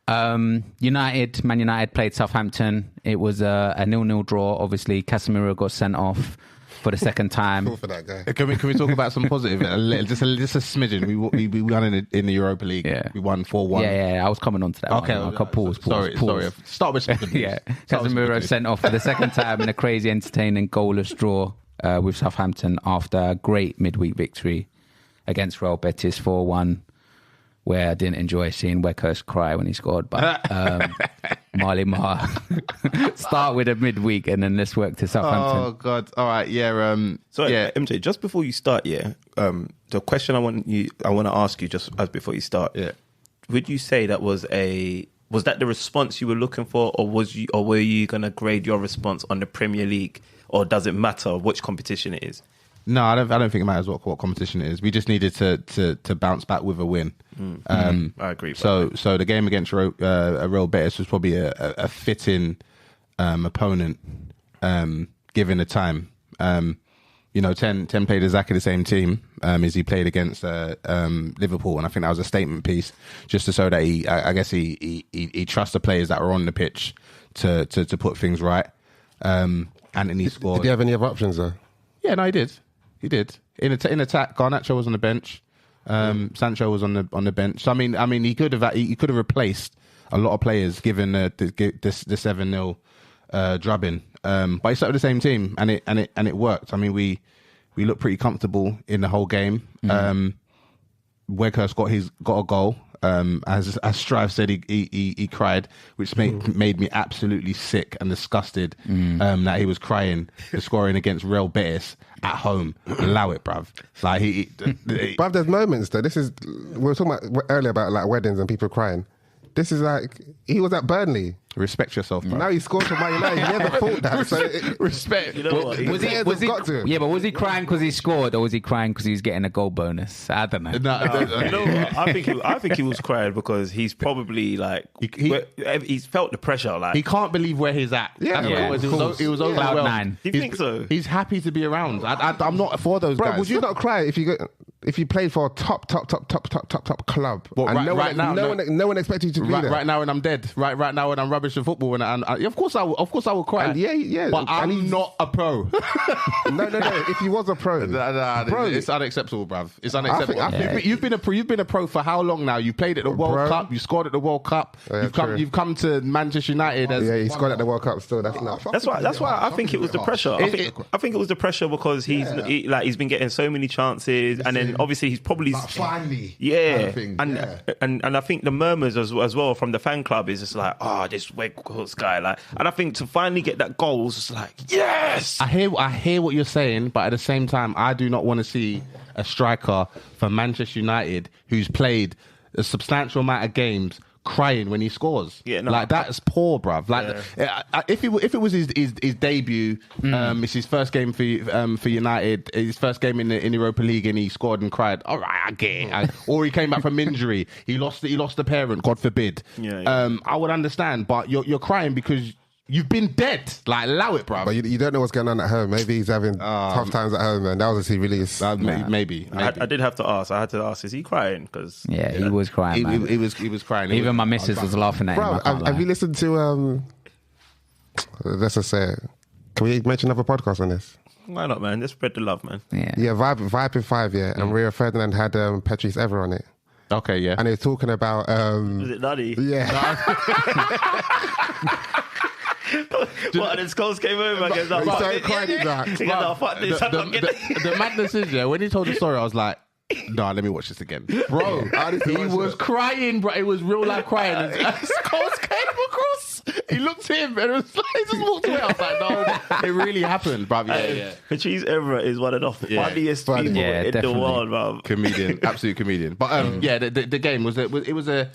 Man United played Southampton. It was a 0-0 draw. Obviously, Casemiro got sent off for the second time. Cool for that guy. Can we talk about some positive? Just a smidgen. We won in the Europa League. Yeah. We won 4-1. Yeah. I was coming on to that. Okay. Pause. Sorry. Start with something. Yeah. Casemiro sent off for the second time in a crazy, entertaining goalless draw with Southampton after a great midweek victory against Real Betis 4-1. Where I didn't enjoy seeing Weghorst cry when he scored, but Marley Marr start with a midweek and then let's work to Southampton. Oh God! All right, MJ, just before you start, the question I want to ask you just as before you start, would you say that was that the response you were looking for, or were you going to grade your response on the Premier League, or does it matter which competition it is? No, I don't think it matters what competition it is. We just needed to bounce back with a win. I agree. So the game against Real Betis was probably a fitting opponent given the time. 10 played exactly the same team as he played against Liverpool, and I think that was a statement piece just to show that he trusts the players that were on the pitch to put things right. Anthony scored. Did he have any other options though? Yeah, no, he did. He did. In attack, Garnacho was on the bench. Sancho was on the bench. So, I mean, he could have replaced a lot of players given the 7-0 drubbing. But he started the same team, and it worked. I mean, we looked pretty comfortable in the whole game. Weghorst got a goal. As Strive said, he cried, which made me absolutely sick and disgusted that he was crying for scoring against Real Betis at home. Allow it, bruv. Like Bruv, there's moments though. We were talking about earlier about like weddings and people crying. This is like, he was at Burnley. Respect yourself, bro. Now he scored for Man United. He never thought that. So respect. You know what? But was he crying because he scored, or was he crying because he's getting a goal bonus? I don't know. You know what? I think he was crying because he's probably like he's felt the pressure. Like he can't believe where he's at. Yeah, he was overwhelmed. Cloud9. Do you think so? He's happy to be around. I'm not for those Bro, guys. would you not cry if you go? if you played for a top club, What, and right now, no one expected you to be there. Right now when I'm dead, right now when I'm rubbish at football, and of course I will cry. And yeah. But I'm not a pro. No. If you was a pro, Bro, it's unacceptable, bruv. It's unacceptable. I think- You've been a pro for how long now? You played at the World Cup. You scored at the World Cup. Yeah, You've come to Manchester United as he scored at the World Cup. Still, that's not. That's why I think it was the pressure. I think it was the pressure because he's been getting so many chances, and then obviously he's probably finally, and I think the murmurs as well from the fan club is just like, this Weghorst guy, like, and I think to finally get that goal was just like, yes. I hear what you're saying, but at the same time, I do not want to see a striker for Manchester United who's played a substantial amount of games crying when he scores. Yeah, no, like that's poor, bruv. Like if it was his debut, it's his first game for United, his first game in the Europa League, and he scored and cried. All right, I get it. Or he came back from injury, he lost a parent, God forbid. I would understand, but you're crying because you've been dead. Like, allow it, bruv. But you don't know what's going on at home. Maybe he's having tough times at home, man. That was he really is. Maybe. I did have to ask. I had to ask, is he crying? Because he was crying. Man. He was crying. Even my missus was laughing at him. Bro, have you listened to let's just say, can we mention another podcast on this? Why not, man? Let's spread the love, man. Yeah, Vibe in 5, and Rio Ferdinand had Patrice Evra on it. Okay, yeah. And they were talking about was it Nutty? Yeah. What, and then Scholes came over and goes, He started crying in that. He goes, "Oh, fuck this, I'm not getting it." The madness is, when he told the story, I was like, nah, let me watch this again. Bro, he was crying, bro. It was real life crying. And Scholes came across. He looked at him and it was like, he just walked away. I was like, no, it really happened, bro. Yeah. Patrice Evra is one of the funniest people in definitely. the world, bro. Comedian, absolute comedian. But the game was it was a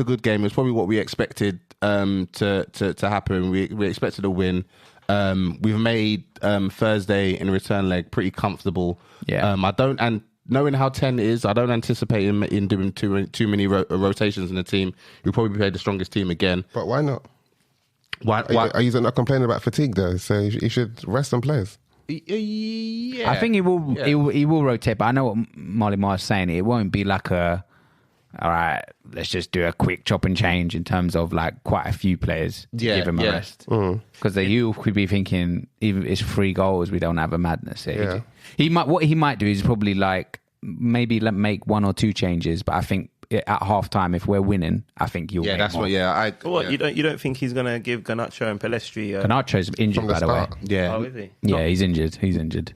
good game. It was probably what we expected to happen. We expected a win. We've made Thursday in a return leg pretty comfortable. Knowing how 10 is, I don't anticipate him in doing too many rotations in the team. We'll probably play the strongest team again. But why not? Why? Are you not complaining about fatigue though? So you should rest some players. Yeah, I think he will rotate, but I know what Molly Mar's saying. It won't be like all right, let's just do a quick chop and change in terms of like quite a few players to give him a rest. Because you could be thinking, even it's 3 goals, we don't have a madness here. What he might do is probably like maybe make 1 or 2 changes, but I think at half time, if we're winning, I think you'll make that's more. You don't think he's gonna give Garnacho and Palestri? Garnacho's injured, by the way. Yeah. Oh, is he? Yeah, he's injured.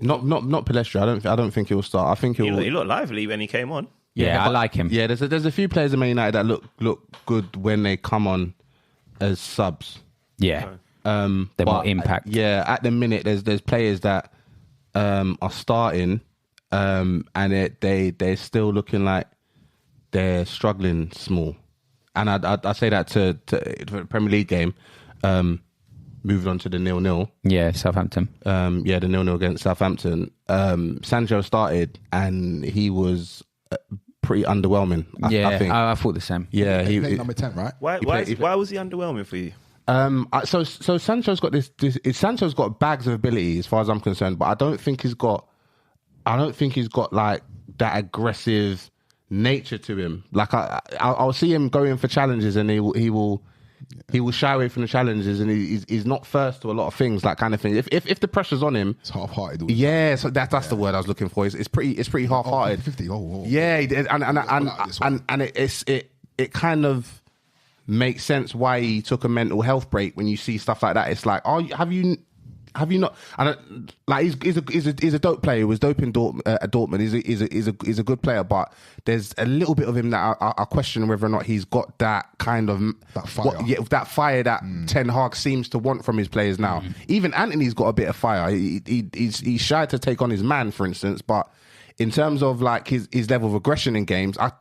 Not Palestri. I don't think he'll start. I think he looked lively when he came on. Yeah, I like him. Yeah, there's a few players in Man United that look good when they come on as subs. Yeah, they're more impact. Yeah, at the minute there's players that are starting, and they're still looking like they're struggling small. And I say that to the Premier League game. Moving on to the 0-0. Yeah, Southampton. The 0-0 against Southampton. Sancho started and he was pretty underwhelming. I think. I thought the same. Yeah, he played number 10, right? Why was he underwhelming for you? So Sancho's got Sancho's got bags of ability as far as I'm concerned, but I don't think he's got like that aggressive nature to him. Like I'll see him going for challenges and he will shy away from the challenges, and he's not first to a lot of things, that kind of thing. If the pressure's on him, it's half-hearted. Yeah, so that's the word I was looking for. It's pretty half-hearted. 50. Oh. Yeah, and it kind of makes sense why he took a mental health break when you see stuff like that. It's like, have you not? And he's a dope player. He was dope in Dortmund. He's a good player, but there's a little bit of him that I question whether or not he's got that kind of that fire that Ten Hag seems to want from his players now. Even Anthony's got a bit of fire. He's shy to take on his man, for instance, but in terms of like his level of aggression in games, I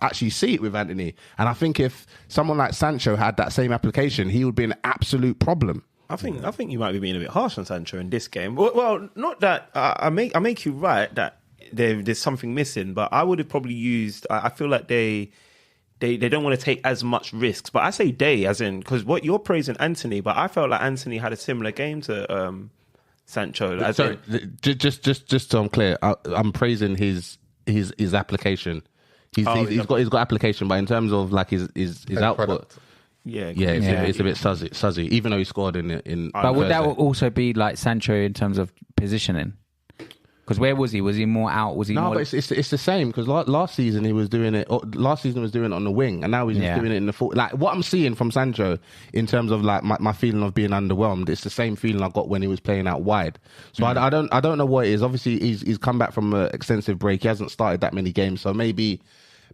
actually see it with Anthony. And I think if someone like Sancho had that same application, he would be an absolute problem. I think you might be being a bit harsh on Sancho in this game. Well, not that I make you right that there's something missing, but I would have probably used. I feel like they don't want to take as much risks. But I say as in because what you're praising Anthony, but I felt like Anthony had a similar game to Sancho. Just so I'm clear, I'm praising his application. He's got application, but in terms of like his output, product. it's a bit suzzy. Even though he scored in. But would that also be like Sancho in terms of positioning? Because where was he? Was he more out? Was he no, more? but it's the same because last season he was doing it. Last season was doing it on the wing, and now he's just doing it in the full. Like what I'm seeing from Sancho in terms of like my feeling of being underwhelmed. It's the same feeling I got when he was playing out wide. So I don't know what it is. Obviously he's come back from an extensive break. He hasn't started that many games, so maybe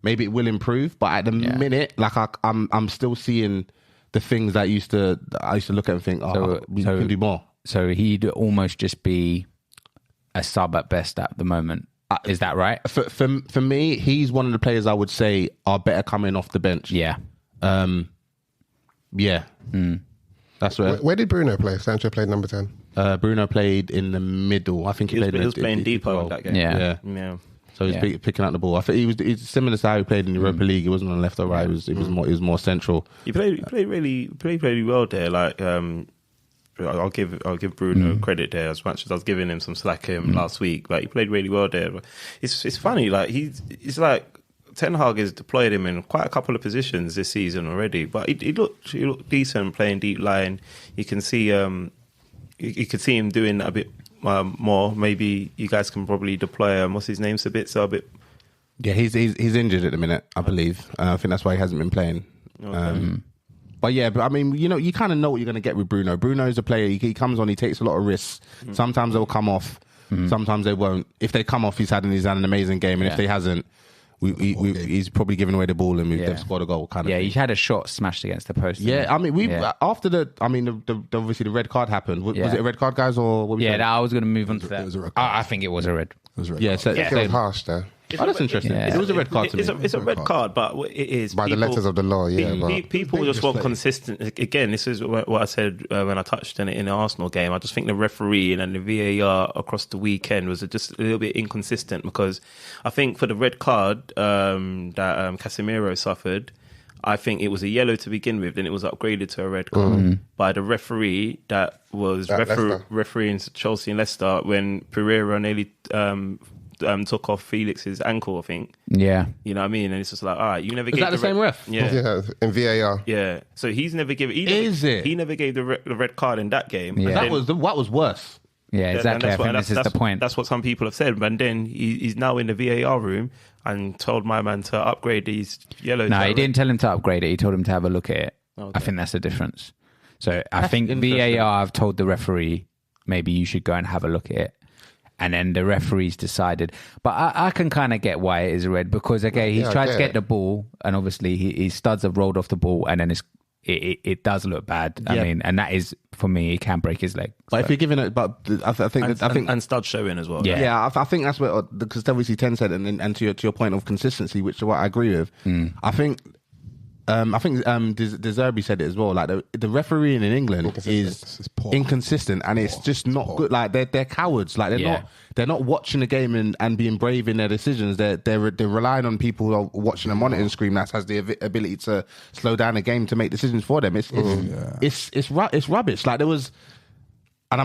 it will improve. But at the minute, like I'm still seeing the things that I used to look at and think, we can do more. So he'd almost just be a sub at best at the moment. Is that right? For me, he's one of the players I would say are better coming off the bench. Yeah. That's Where did Bruno play? Sancho played number 10. Bruno played in the middle. I think he was playing deeper in that game. Yeah. So he's picking up the ball. I think he's similar to how he played in the Europa League. He wasn't on the left or right. He was more central. He played really well there. Like I'll give Bruno credit there as much as I was giving him some slack last week. Like he played really well there. But it's funny. Like it's like Ten Hag has deployed him in quite a couple of positions this season already. But he looked decent playing deep line. You can see you could see him doing a bit more. Maybe you guys can probably deploy what's his name, Sabitzer a bit. Yeah, he's injured at the minute, I believe. I think that's why he hasn't been playing. Okay. But I mean, you kind of know what you're going to get with Bruno. Bruno's a player. He comes on, he takes a lot of risks. Sometimes they'll come off. Sometimes they won't. If they come off, he's had an amazing game. And if they hasn't, he's probably given away the ball and they've scored a goal. Kind of. Yeah, he had a shot smashed against the post. Yeah, I mean, after obviously the red card happened. Was it a red card, guys, or what? I was going to move on to that. It was a red card. I think it was a red. It was a red Yeah, card. It was harsh though. That's interesting. Yeah. It was a red card to me. It's a red card, but it is By the letters of the law, but people just want consistent. Again, this is what I said when I touched on it in the Arsenal game. I just think the referee and the VAR across the weekend was just a little bit inconsistent because I think for the red card that Casemiro suffered, I think it was a yellow to begin with, then it was upgraded to a red card by the referee that was refereeing Chelsea and Leicester when Pereira nearly took off Felix's ankle, I think. Yeah. You know what I mean? And it's just like, all right, you never Is gave that the same ref? Yeah. In VAR. Yeah. So he's never given... He never gave the red card in that game. Yeah. That was worse. Yeah, exactly. I think this is the point. That's what some people have said. And then he's now in the VAR room and told my man to upgrade these yellows. No, he didn't tell him to upgrade it. He told him to have a look at it. Okay. I think that's the difference. So I think VAR have told the referee, maybe you should go and have a look at it. And then the referees decided. But I can kind of get why it is red because, okay, he's tried to get the ball and obviously his studs have rolled off the ball and then it does look bad. I mean, and that is, for me, he can break his leg. But if you're giving it, I think and studs showing as well. Yeah, I think that's what, because obviously 10 said, and to your point of consistency, which is what I agree with. I think De Zerbi said it as well. Like the refereeing in England is inconsistent, and it's just not good. Like they're cowards. Like they're not watching the game and being brave in their decisions. They're relying on people who are watching a monitoring screen that has the ability to slow down the game to make decisions for them. It's rubbish. Like there was, and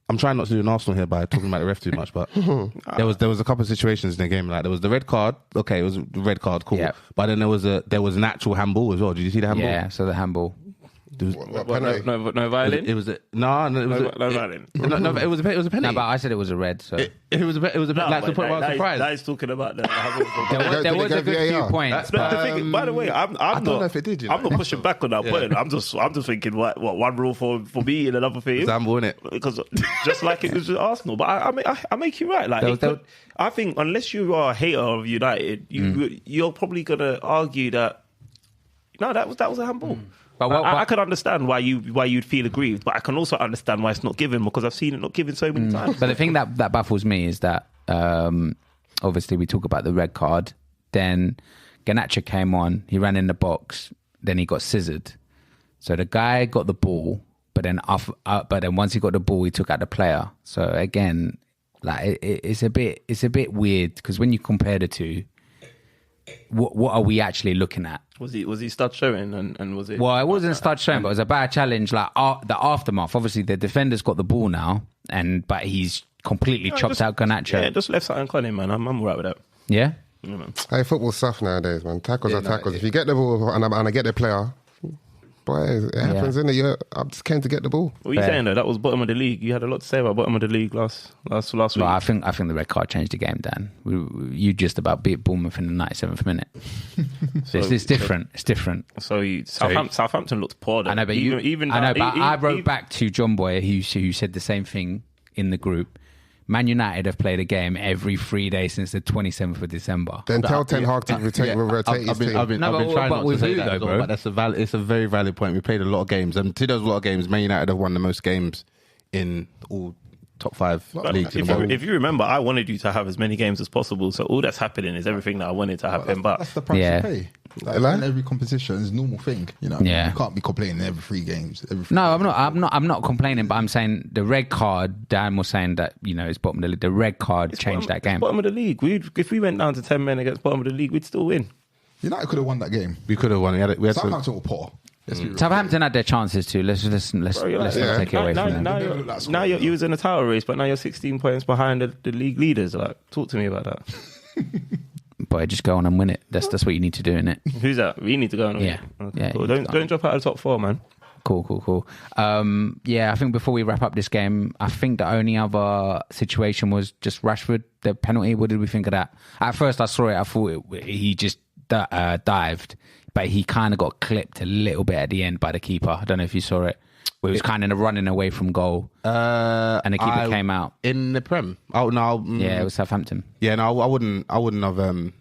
I'm trying not to do an Arsenal here by talking about the ref too much, but there was a couple of situations in the game. Like there was the red card. Okay, it was the red card, cool. Yeah. But then there was an actual handball as well. Did you see the handball? Yeah, so the handball. No violin? It was no violin. No, it was a penalty. No, but I said it was a red. So It was like the point where I was surprised. That is talking about the there was a good few VAR? points. by the way, I'm don't know if it did, I'm not pushing back on that point. I'm just thinking what one rule for me and another for him. Handball, innit? Because just like it was with Arsenal, but I make you right. Like I think unless you are a hater of United, you're probably gonna argue that no, that was a handball. But I could understand why you'd feel aggrieved, but I can also understand why it's not given because I've seen it not given so many times. But the thing that baffles me is that obviously we talk about the red card. Then Garnacho came on, he ran in the box, then he got scissored. So the guy got the ball, but then once he got the ball, he took out the player. So again, like it's a bit weird because when you compare the two, what are we actually looking at? Was he start showing and was it? Well, it wasn't start showing, but it was a bad challenge. Like the aftermath. Obviously, the defender's got the ball now, but he's completely chopped out Garnacho. Yeah, just left something on him, man. I'm all right with that. Yeah? Yeah, man. Hey, football's soft nowadays, man. Tackles are tackles. If you get the ball and I get the player, boy, it happens, innit? I just came to get the ball. What are you saying though? That was bottom of the league. You had a lot to say about bottom of the league last week. Well, I think the red card changed the game, Dan. You just about beat Bournemouth in the 97th minute. So it's different. It's different. So Southampton looked poor. Though. I know, but I wrote back to John Boy who said the same thing in the group. Man United have played a game every 3 days since the 27th of December. Then tell Ten Hag to rotate his team. I've been trying not to say that, bro. But it's a very valid point. We played a lot of games, and to those lot of games, Man United have won the most games in all top 5 leagues. If you remember, I wanted you to have as many games as possible. So all that's happening is everything that I wanted to happen. But that's the price you pay. Like, in every competition is a normal thing, you know. Yeah. You can't be complaining every 3 games. I'm not complaining, but I'm saying the red card. Dan was saying that it's bottom of the league. The red card changed that game. Bottom of the league. If we went down to 10 men against bottom of the league, we'd still win. United could have won that game. We could have won. Southampton were poor. Southampton had their chances too. Let's not take it away from them. Now you was in a title race, but now you're 16 points behind the league leaders. Like, talk to me about that. Boy, just go on and win it. That's what you need to do, innit? Who's that? We need to go on. Yeah. Okay, Yeah. cool. Don't drop out of the top 4, man. Cool. I think before we wrap up this game, I think the only other situation was just Rashford, the penalty. What did we think of that? At first I saw it, I thought he just dived, but he kind of got clipped a little bit at the end by the keeper. I don't know if you saw it. Where he was kind of running away from goal, and the keeper came out in the Prem. Oh no, yeah, it was Southampton. Yeah, no, I wouldn't have.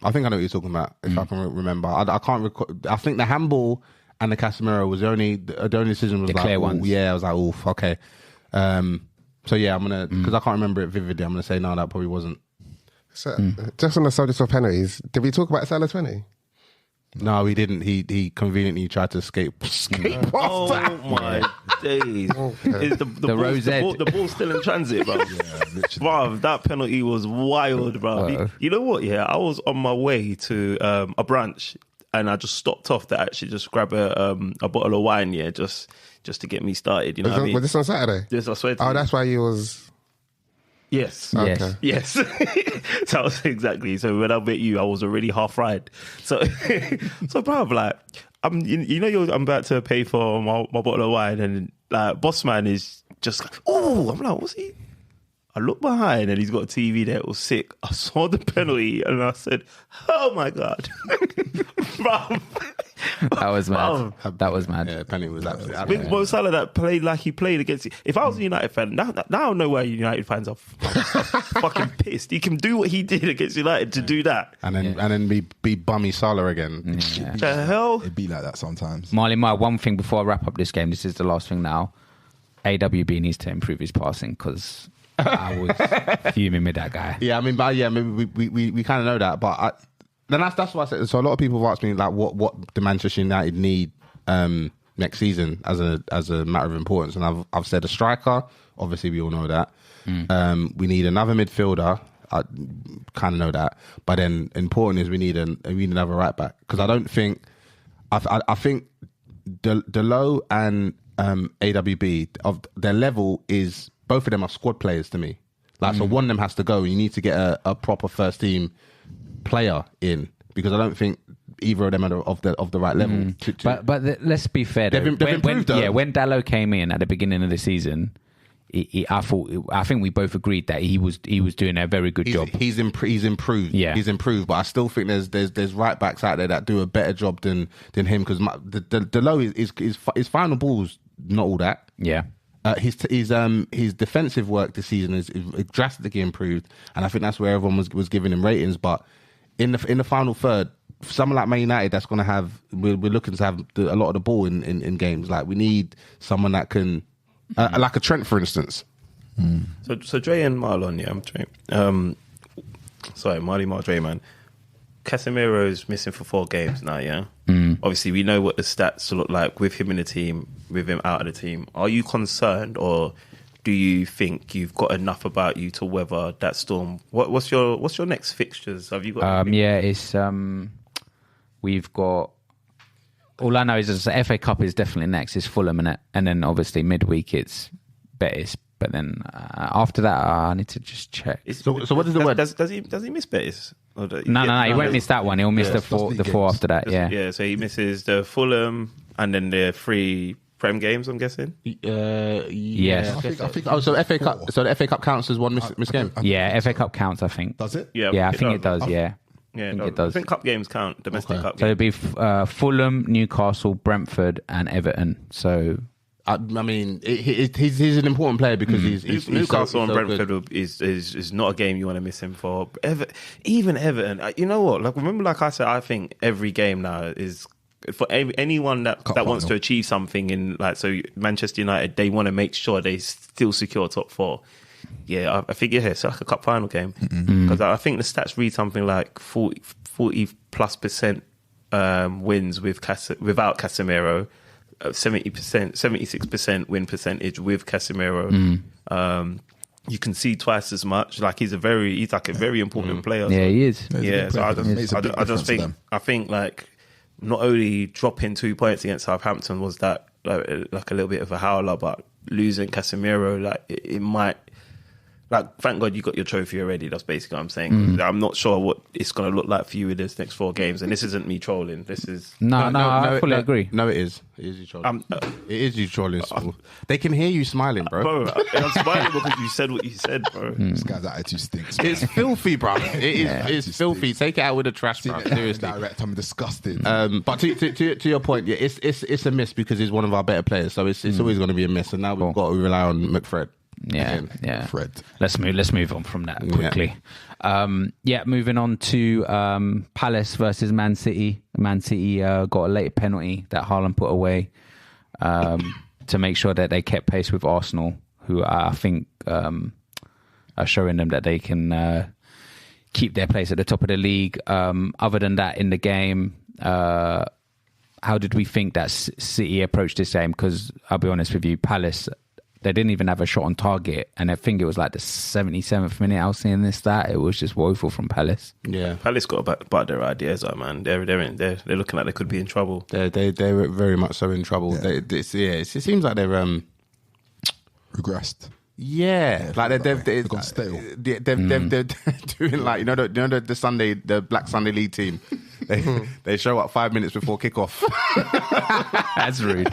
I think I know what you're talking about. If I can remember, I can't recall. I think the handball and the Casemiro was the only decision was the like, clear ones. Yeah, I was like, oof, okay. So yeah, I'm gonna because I can't remember it vividly. I'm gonna say no, that probably wasn't. So, just on the subject of penalties, did we talk about Salah 20? No, he didn't. He conveniently tried to escape. Oh my days! The Rose the ball's still in transit, bro. Bruv, that penalty was wild, bro. You know what? Yeah, I was on my way to a branch, and I just stopped off to actually just grab a bottle of wine. Yeah, just to get me started. You know what I mean? Was this on Saturday? Yes, I swear to you. That's why you was. Yes. Okay. Yes. So exactly. So when I met you, I was already half fried. So, bro, like, I'm about to pay for my bottle of wine, and like, boss man is just like, oh, I'm like, what's he? I look behind, and he's got a TV there. It was sick. I saw the penalty, and I said, oh my God. Bro. That was mad. That was mad. Yeah, penalty was absolutely. With Mo Salah that played like he played against. If I was a United fan, now I know why United fans are fucking pissed. He can do what he did against United to do that, and then be bummy Salah again. Yeah. The hell? It'd be like that sometimes. Marley, one thing before I wrap up this game. This is the last thing now. AWB needs to improve his passing because I was fuming with that guy. Yeah, I mean, maybe we kind of know that, but then that's what I said. So a lot of people have asked me like, what the Manchester United need next season as a matter of importance, and I've said a striker. Obviously, we all know that. We need another midfielder. I kind of know that, but then important is we need another right back because I don't think I think Delo and AWB of their level is both of them are squad players to me. Like so, one of them has to go. You need to get a proper first team player in because I don't think either of them are of the right level. But let's be fair. They've improved, though. Yeah, when Dalot came in at the beginning of the season, I think we both agreed that he was doing a very good job. He's improved. Yeah, he's improved. But I still think there's right backs out there that do a better job than him because the low his final ball's not all that. Yeah. His defensive work this season is drastically improved, and I think that's where everyone was giving him ratings. But in the final third, someone like Man United, that's going to have we're looking to have a lot of the ball in games. Like we need someone that can, like a Trent, for instance. So Dre and Marlon, yeah, sorry, Marley, Dre, man. Casemiro's missing for 4 games now, yeah? Obviously, we know what the stats look like with him in the team, with him out of the team. Are you concerned, or do you think you've got enough about you to weather that storm? What's your next fixtures? Have you got? It's we've got. All I know is the FA Cup is definitely next. It's Fulham, innit? And then obviously midweek it's But then after that, I need to just check. So what is the word? Does he miss Betis? No, he won't miss that one. He'll miss the four after that. Yeah. So he misses the Fulham and then the 3 Prem games, I'm guessing. Yes. I think So FA Cup. So the FA Cup counts as one missed game. Yeah, FA Cup counts, I think. Does it? Yeah, I think it does. Yeah. Yeah, I think it does. I think cup games count, domestic cup So games. it'd be Fulham, Newcastle, Brentford, and Everton. So I mean, he's an important player because he's Newcastle and so Brentford good. is not a game you want to miss him for. Even Everton, you know what? Like remember, like I said, I think every game now is for anyone that wants to achieve something in so Manchester United, they want to make sure they still secure top 4. Yeah, I think it's like a cup final game because I think the stats read something like 40+% wins without Casemiro. 76% win percentage with Casemiro. You can see twice as much. Like he's like a very important player. yeah, he is. Yeah, so I just think like not only dropping 2 points against Southampton was that like a little bit of a howler, but losing Casemiro, like it might. Like, thank God you got your trophy already. That's basically what I'm saying. I'm not sure what it's going to look like for you in this next 4 games. And this isn't me trolling. This is... No, I fully agree. No, it is. It is you trolling. It is you trolling. They can hear you smiling, bro. Bro, I'm smiling because you said what you said, bro. This guy's attitude stinks. Man. It's filthy, bro. It's filthy. Take it out with the trash, bro. Seriously. Direct, I'm disgusted. But to your point, yeah, it's a miss because he's one of our better players. So it's always going to be a miss. And now we've got to rely on McFred. Yeah. Fred. Let's move on from that quickly. Moving on to Palace versus Man City. Man City got a late penalty that Haaland put away to make sure that they kept pace with Arsenal, who I think are showing them that they can keep their place at the top of the league. Other than that, in the game, how did we think that City approached this game? Because I'll be honest with you, Palace, they didn't even have a shot on target, and I think it was like the 77th minute I was seeing this stat. It was just woeful from Palace. Yeah, Palace got about their ideas, man. They're looking like they could be in trouble. They're very much so in trouble. Yeah. It seems like they're Regressed. Yeah, like they've gone stale. They're doing like the Black Sunday League team. They show up 5 minutes before kickoff. That's rude.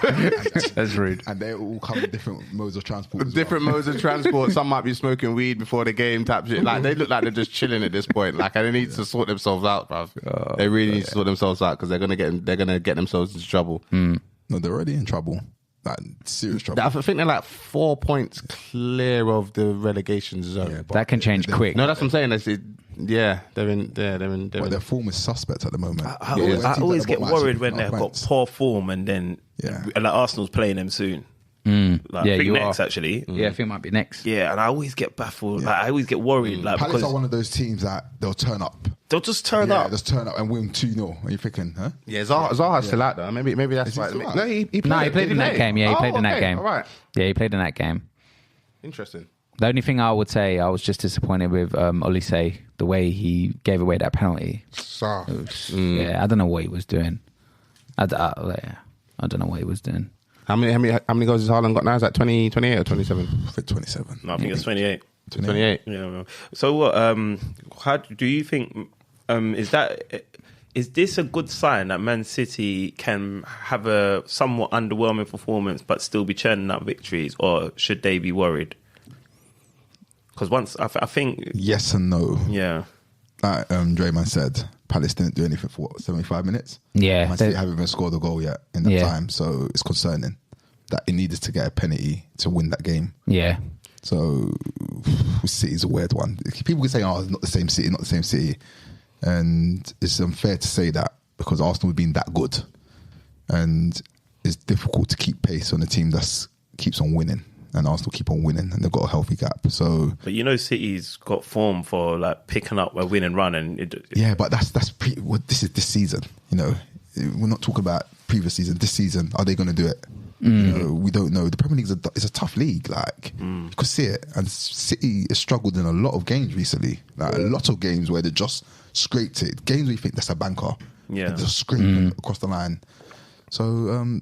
That's rude. And they all come in different modes of transport. Modes of transport. Some might be smoking weed before the game. Type shit. Like they look like they're just chilling at this point. Like they need to sort themselves out, bruv. They really need to sort themselves out because they're gonna get themselves into trouble. No, they're already in trouble. Like serious trouble. I think they're like 4 points clear of the relegation zone. Yeah, That can change quick. No, that's what I'm saying. They're in. Well, their form is suspect at the moment. I always get worried when they've got poor form and then like Arsenal's playing them soon. Like, I think next, actually. Yeah, I think it might be next. Yeah, and I always get baffled. Like, I always get worried. Like, Palace because are one of those teams that they'll turn up. they'll just turn up. Just turn up and win 2-0. And you're thinking, huh? Yeah, Zaha's still out though. Maybe that's Is he right. still out? No, he played. No, he played in that game. Yeah, he played in that game. All right. Yeah, he played in that game. Interesting. The only thing I would say, I was just disappointed with Olise, the way he gave away that penalty. Soft. Yeah, I don't know what he was doing. I don't know what he was doing. How many goals has Haaland got now? Is that 28 or 27? I think 27. No, I think it's 28. 28. Yeah. So what? How do you think? Is this a good sign that Man City can have a somewhat underwhelming performance but still be churning out victories, or should they be worried? Because once I think Yes and no. yeah. Like Drayman said, Palace didn't do anything for 75 minutes. Yeah, Man City haven't even scored a goal yet in that time, so it's concerning that it needed to get a penalty to win that game. Yeah. So City's a weird one. People can say, "Oh, it's not the same city, not the same city," and it's unfair to say that because Arsenal have been that good, and it's difficult to keep pace on a team that keeps on winning. And Arsenal keep on winning, and they've got a healthy gap. So, But City's got form for like picking up a win and run, and yeah, but this is this season. You know, we're not talking about previous season. This season, are they going to do it? You know, we don't know. The Premier League is a tough league. Like you could see it, and City has struggled in a lot of games recently. Like a lot of games where they just scraped it. Games where you think that's a banker, Yeah. and just scraping across the line. So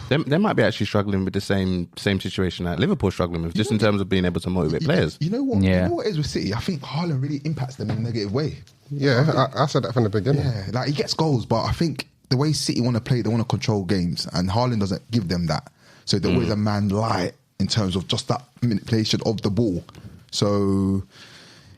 They might be actually struggling with the same situation that Liverpool struggling with, just in terms of being able to motivate players. You know what? Yeah. You know what it is with City? I think Haaland really impacts them in a negative way. Yeah, I said that from the beginning. Yeah, like he gets goals, but I think the way City want to play, they want to control games, and Haaland doesn't give them that. So they're always a man light in terms of just that manipulation of the ball. So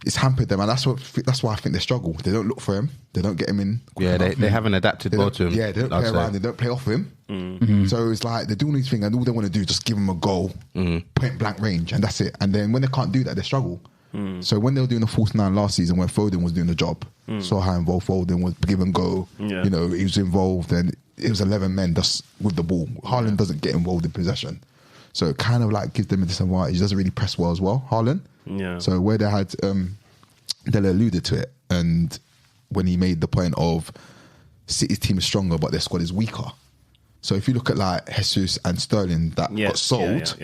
it's hampered them, and that's why I think they struggle. They don't look for him. They don't get him in. Yeah, they haven't adapted well to him. Yeah, they don't play around. They don't play off him. So it's like they're doing these things, and all they want to do is just give him a goal, point blank range, and that's it. And then when they can't do that, they struggle. So when they were doing the false nine last season, when Foden was doing the job, saw how involved Foden was, give and go. Yeah. You know, he was involved, and it was 11 men just with the ball. Haaland doesn't get involved in possession, so it kind of like gives them a disadvantage. He doesn't really press well as well, Haaland. Yeah. So where they had, Dele alluded to it, and when he made the point of City's team is stronger, but their squad is weaker. So if you look at like Jesus and Sterling that got sold,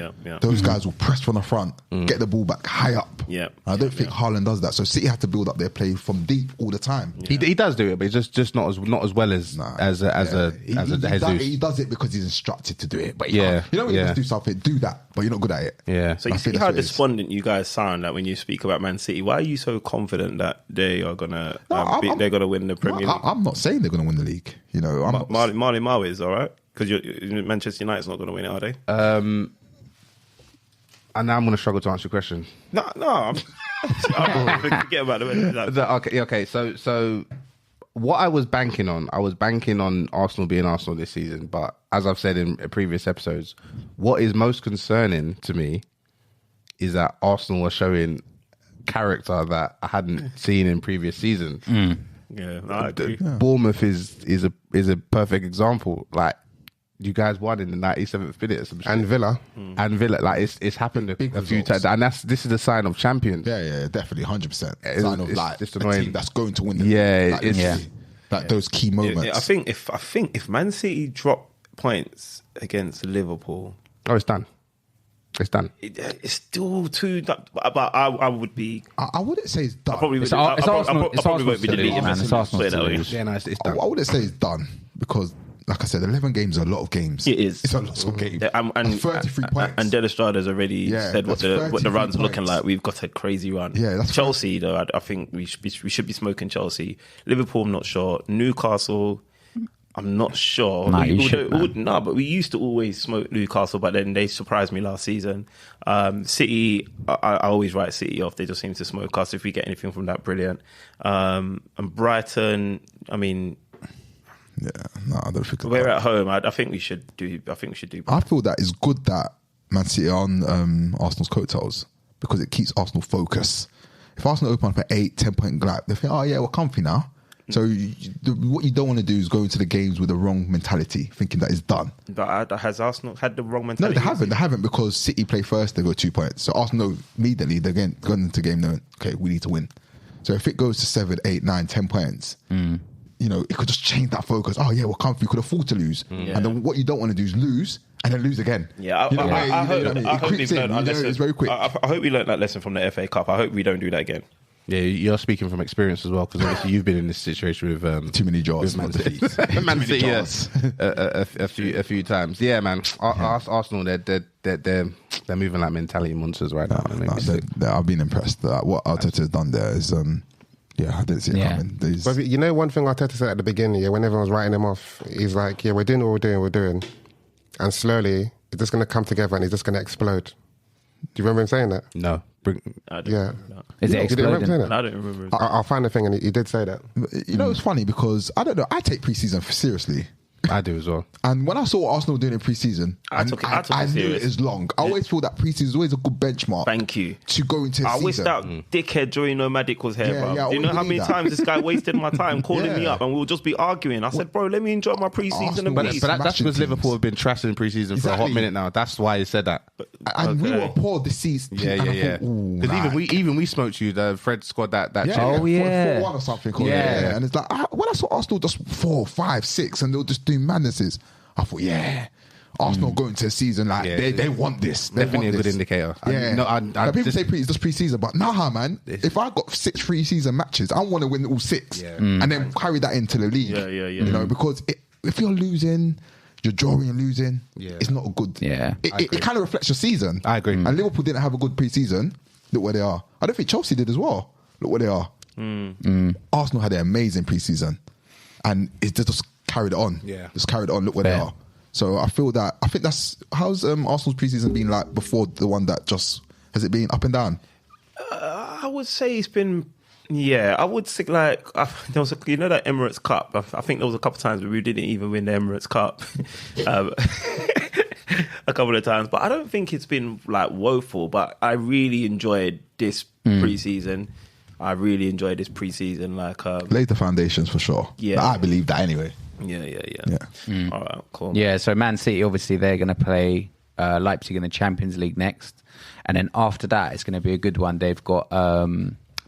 those guys will press from the front, get the ball back high up. Yeah. I don't think Haaland does that. So City have to build up their play from deep all the time. He does do it, but he's just not as well as Jesus. He does it because he's instructed to do it. But Yeah. you know when you Yeah. just do something, do that, but you're not good at it. Yeah. So you I see think how that's what it is. despondent you guys sound like when you speak about Man City. Why are you so confident that they are gonna they're gonna win the Premier League? I'm not saying they're going to win the league. You know, I'm not, Marley Marley is all right because Manchester United's not going to win it, are they? And now I'm going to struggle to answer your question. No. Forget about it. Okay. So what I was banking on Arsenal being Arsenal this season. But as I've said in previous episodes, what is most concerning to me is that Arsenal are showing character that I hadn't seen in previous seasons. Yeah, I agree. Bournemouth is a perfect example. Like, you guys won in the 97th minute or some shit. And Villa. And Villa, like it's happened a few times, and this is a sign of champions. yeah, definitely, 100%. Sign of like it's a annoying. team that's going to win the Yeah, league. Like those key moments. I think if Man City drop points against Liverpool, It's done. It's done. it's still too. But I would be. I wouldn't say it's done. I probably would. It's Arsenal. I probably won't be to lose, deleting man. it. It's Arsenal Put it to that way. lose. Yeah, no, it's done. I wouldn't say it's done because, like I said, 11 games are a lot of games. It is. It's a lot of games. And 33 points. And Del Estrada's already said what that's the 33 runs are looking points. like. We've got a crazy run. Yeah, that's Chelsea though. I think we should be smoking Chelsea. Liverpool, I'm not sure. Newcastle, I'm not sure. Nah, you should, man. No, but we used to always smoke Newcastle, but then they surprised me last season. City, I always write City off. They just seem to smoke us. If we get anything from that, brilliant. And Brighton, I mean, Yeah, no, I don't think we're at home. I think we should do. I feel that it's good that Man City are on Arsenal's coattails because it keeps Arsenal focused. If Arsenal open up an 8-10 point gap, they think, oh yeah, we're comfy now. So what you don't want to do is go into the games with the wrong mentality, thinking that it's done. But has Arsenal had the wrong No, mentality? they haven't. They haven't because City play first, they go 2 points. So Arsenal know immediately they're going into the game knowing, okay, we need to win. So if it goes to 7, 8, 9, 10 points, you know, it could just change that focus. Oh yeah, we're comfy. We could afford to lose. And then what you don't want to do is lose and then lose again. Yeah, I hope we've learned that lesson. It's very quick. I hope we learned that lesson from the FA Cup. I hope we don't do that again. Yeah, you're speaking from experience as well, because obviously you've been in this situation with Too many jaws, with Man not City, defeats. Man Too many City, jaws. a few times. Yeah, man. Arsenal, they're moving like mentality monsters right now. It makes me sick. I've been impressed. What Arteta's done there is, I didn't see it coming. But you know, one thing Arteta said at the beginning, when everyone was writing him off, he's like, we're doing what we're doing. And slowly, it's just going to come together and it's just going to explode. Do you remember him saying that? No, I don't Yeah. remember that. Is it You didn't remember saying exploding? that? I don't remember. I'll find the thing, and he did say that. You know, it's funny because I don't know. I take pre-season seriously. I do as well. And when I saw what Arsenal were doing in pre-season, I took it I knew serious. it is long. I always feel that pre-season is always a good benchmark. Thank you. To go into the I wish season. that dickhead Joey Nomadic was here, Yeah, bro. yeah, I Do you know always how many believe that. times this guy wasted my time calling me Yeah. up and we'll just be arguing? I said, bro, let me enjoy my pre-season Arsenal- and But peace. that's Smashing because teams. Liverpool have been trashing preseason for a hot Exactly. minute now. That's why he said that. And we Okay. were poor this season. Yeah. And I thought, ooh, Because like- even we smoked you. The Fred squad that Yeah, chip. Oh, yeah. 4-1 or something. Called Yeah. And it's like, when I saw Arsenal just 4, 5, 6, and they were just doing madnesses, I thought, Arsenal going to the season like Yeah. they want this. They Definitely want a good this. indicator. Yeah. Now, people say it's just pre-season, but nah, man. If I got 6 pre-season matches, I want to win all 6, Yeah. and then carry that into the league. Yeah. You know, because if you're losing, you're drawing and losing. Yeah. It's not a good. Yeah. It kind of reflects your season. I agree. And Liverpool didn't have a good pre-season. Look where they are. I don't think Chelsea did as well. Look where they are. Arsenal had an amazing pre-season, and it just carried it on. Yeah. Just carried it on. Look where they are. So I think that's how's Arsenal's pre-season been like before the one that just has it been up and down? I would say it's been. Yeah, I would say like there was that Emirates Cup. I think there was a couple of times where we didn't even win the Emirates Cup, a couple of times. But I don't think it's been like woeful. But I really enjoyed this pre-season. Like Laid the foundations for sure. Yeah. I believe that anyway. Yeah. All right, cool. Yeah, so Man City, obviously, they're going to play Leipzig in the Champions League next. And then after that, it's going to be a good one. They've got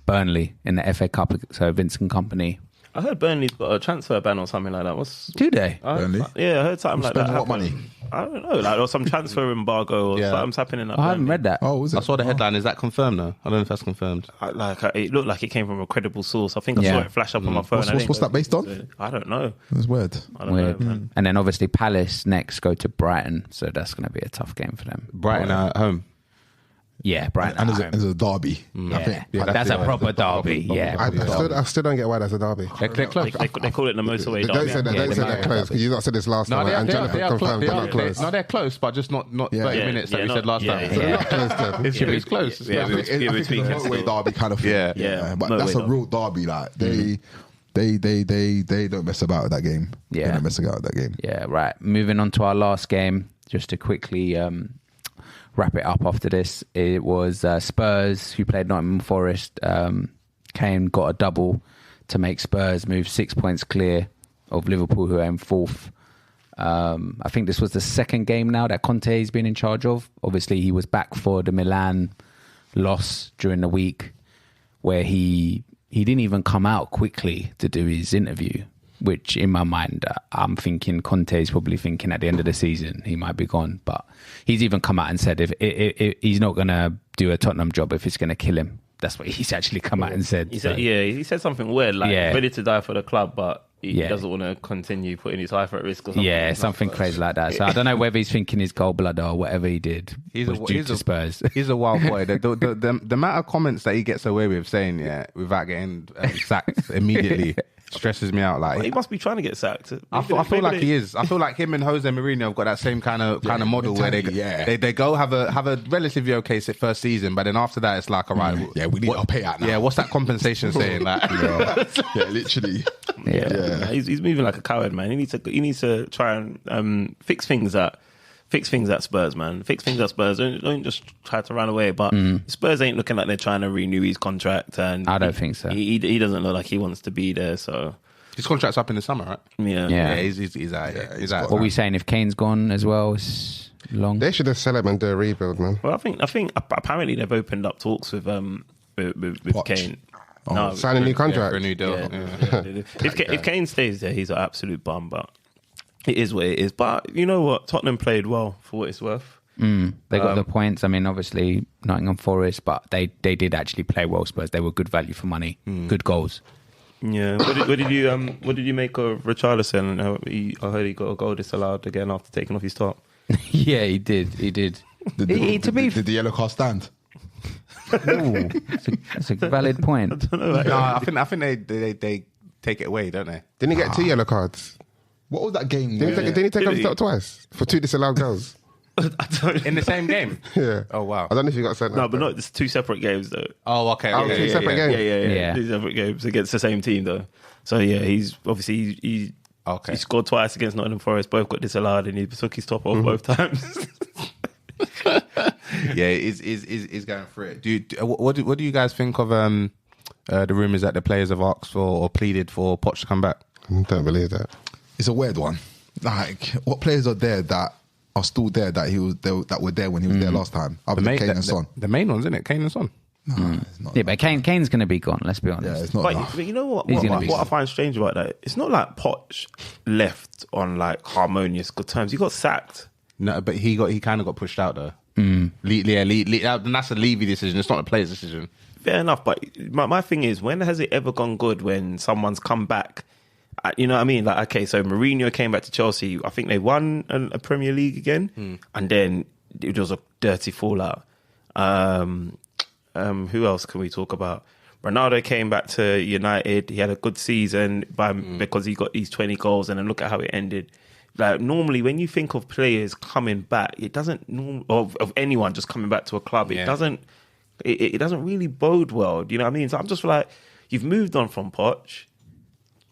Burnley in the FA Cup, so Vincent Kompany. I heard Burnley's got a transfer ban or something like that. Do they? Burnley? Yeah, I heard something like that. Spending what money? I don't know, like or some transfer embargo or something's happening. I haven't read that. Oh, was it? I saw the headline. Is that confirmed though? I don't know if that's confirmed. It looked like it came from a credible source. I think I saw it flash up on my phone. What's that based on? I don't know. It's weird. I don't know, man. And then obviously Palace next go to Brighton, so that's going to be a tough game for them. Brighton at home. Yeah, Brighton. And at there's home. a derby. I think. That's a proper derby. Yeah, I still don't get why that's a derby. They're close. They call it the motorway Don't derby. say that. Don't say they're close because you not said this last time. And Jonathan confirmed they're not close. No, they're close, but just not 30 minutes that we not- said last yeah, time. yeah. They're not close, Kev. It's close. Yeah, I think it's a motorway derby kind of thing. Yeah. But Motorway that's a derby. real derby. Like they don't mess about with that game. Yeah. They don't mess about with that game. Yeah, right. Moving on to our last game, just to quickly wrap it up after this. It was Spurs who played Nottingham Forest. Kane got a double to make Spurs move 6 points clear of Liverpool, who are in fourth. I think this was the second game now that Conte has been in charge of. Obviously, he was back for the Milan loss during the week, where he didn't even come out quickly to do his interview, which in my mind, I'm thinking Conte is probably thinking at the end of the season he might be gone. But he's even come out and said if he's not going to do a Tottenham job if it's going to kill him. That's what he's actually come out and said. He said something weird, like ready to die for the club, but he doesn't want to continue putting his life at risk or something. Yeah, something crazy like that. So I don't know whether he's thinking his gallbladder or whatever he did was due to Spurs. He's a wild boy. The amount of comments that he gets away with saying, without getting sacked immediately, stresses me out. Like He must be trying to get sacked. I feel like he is. I feel like him and Jose Mourinho have got that same kind of model where they go have a relatively okay first season, but then after that it's like, all right, we need our payout now. Yeah, what's that compensation saying? Like, Literally. Yeah. He's moving like a coward, man. He needs to try and fix things at Spurs, man. Fix things at Spurs. Don't just try to run away. But Spurs ain't looking like they're trying to renew his contract, and I don't think so. He doesn't look like he wants to be there. So his contract's up in the summer, right? yeah. He's out. He's out. What are we saying? If Kane's gone as well, it's long. They should have sell him and do a rebuild, man. Well, I think apparently they've opened up talks with Kane. No, Sign a new contract. for a new deal. Yeah. If Kane stays there, he's an absolute bum. But it is what it is. But you know what? Tottenham played well for what it's worth. They got the points. I mean, obviously Nottingham Forest, but they did actually play well. Spurs. They were good value for money. Good goals. Yeah. What did you make of Richarlison? I heard he got a goal disallowed again after taking off his top. Yeah, he did. Did the yellow card stand? Ooh, that's a valid point. No, I think they take it away, don't they? Didn't he get 2 yellow cards? What was that game? Didn't he take off his top twice for 2 disallowed goals? In the same game. Yeah. Oh wow. I don't know if he got sent. No, but it's 2 separate games though. Oh okay. Oh, two separate games. Yeah. 2 separate games against the same team though. So yeah, he's obviously he scored twice against Nottingham Forest. Both got disallowed, and he took his top off both times. Yeah, he's going for it. What do you guys think of the rumours that the players have asked for or pleaded for Poch to come back? I don't believe that. It's a weird one. Like, what players are there that are still there that were there when he was there last time? Other than Kane and Son. The main ones, isn't it? Kane and Son. No, it's not. Yeah, but Kane's going to be gone. Let's be honest. Yeah, it's not But enough. you know what? He's gonna be What I find strange about that, it's not like Poch left on like harmonious good terms. He got sacked. No, but he kind of got pushed out though. And that's a Levy decision. It's not a player's decision. Fair enough, but my thing is, when has it ever gone good when someone's come back You know what I mean? Like, okay, so Mourinho came back to Chelsea. I think they won a Premier League again, and then it was a dirty fallout. Who else can we talk about? Ronaldo came back to United. He had a good season because he got these 20 goals, and then look at how it ended. Like, normally, when you think of players coming back, it doesn't of anyone just coming back to a club. It doesn't. It doesn't really bode well. Do you know what I mean? So I'm just like, you've moved on from Poch.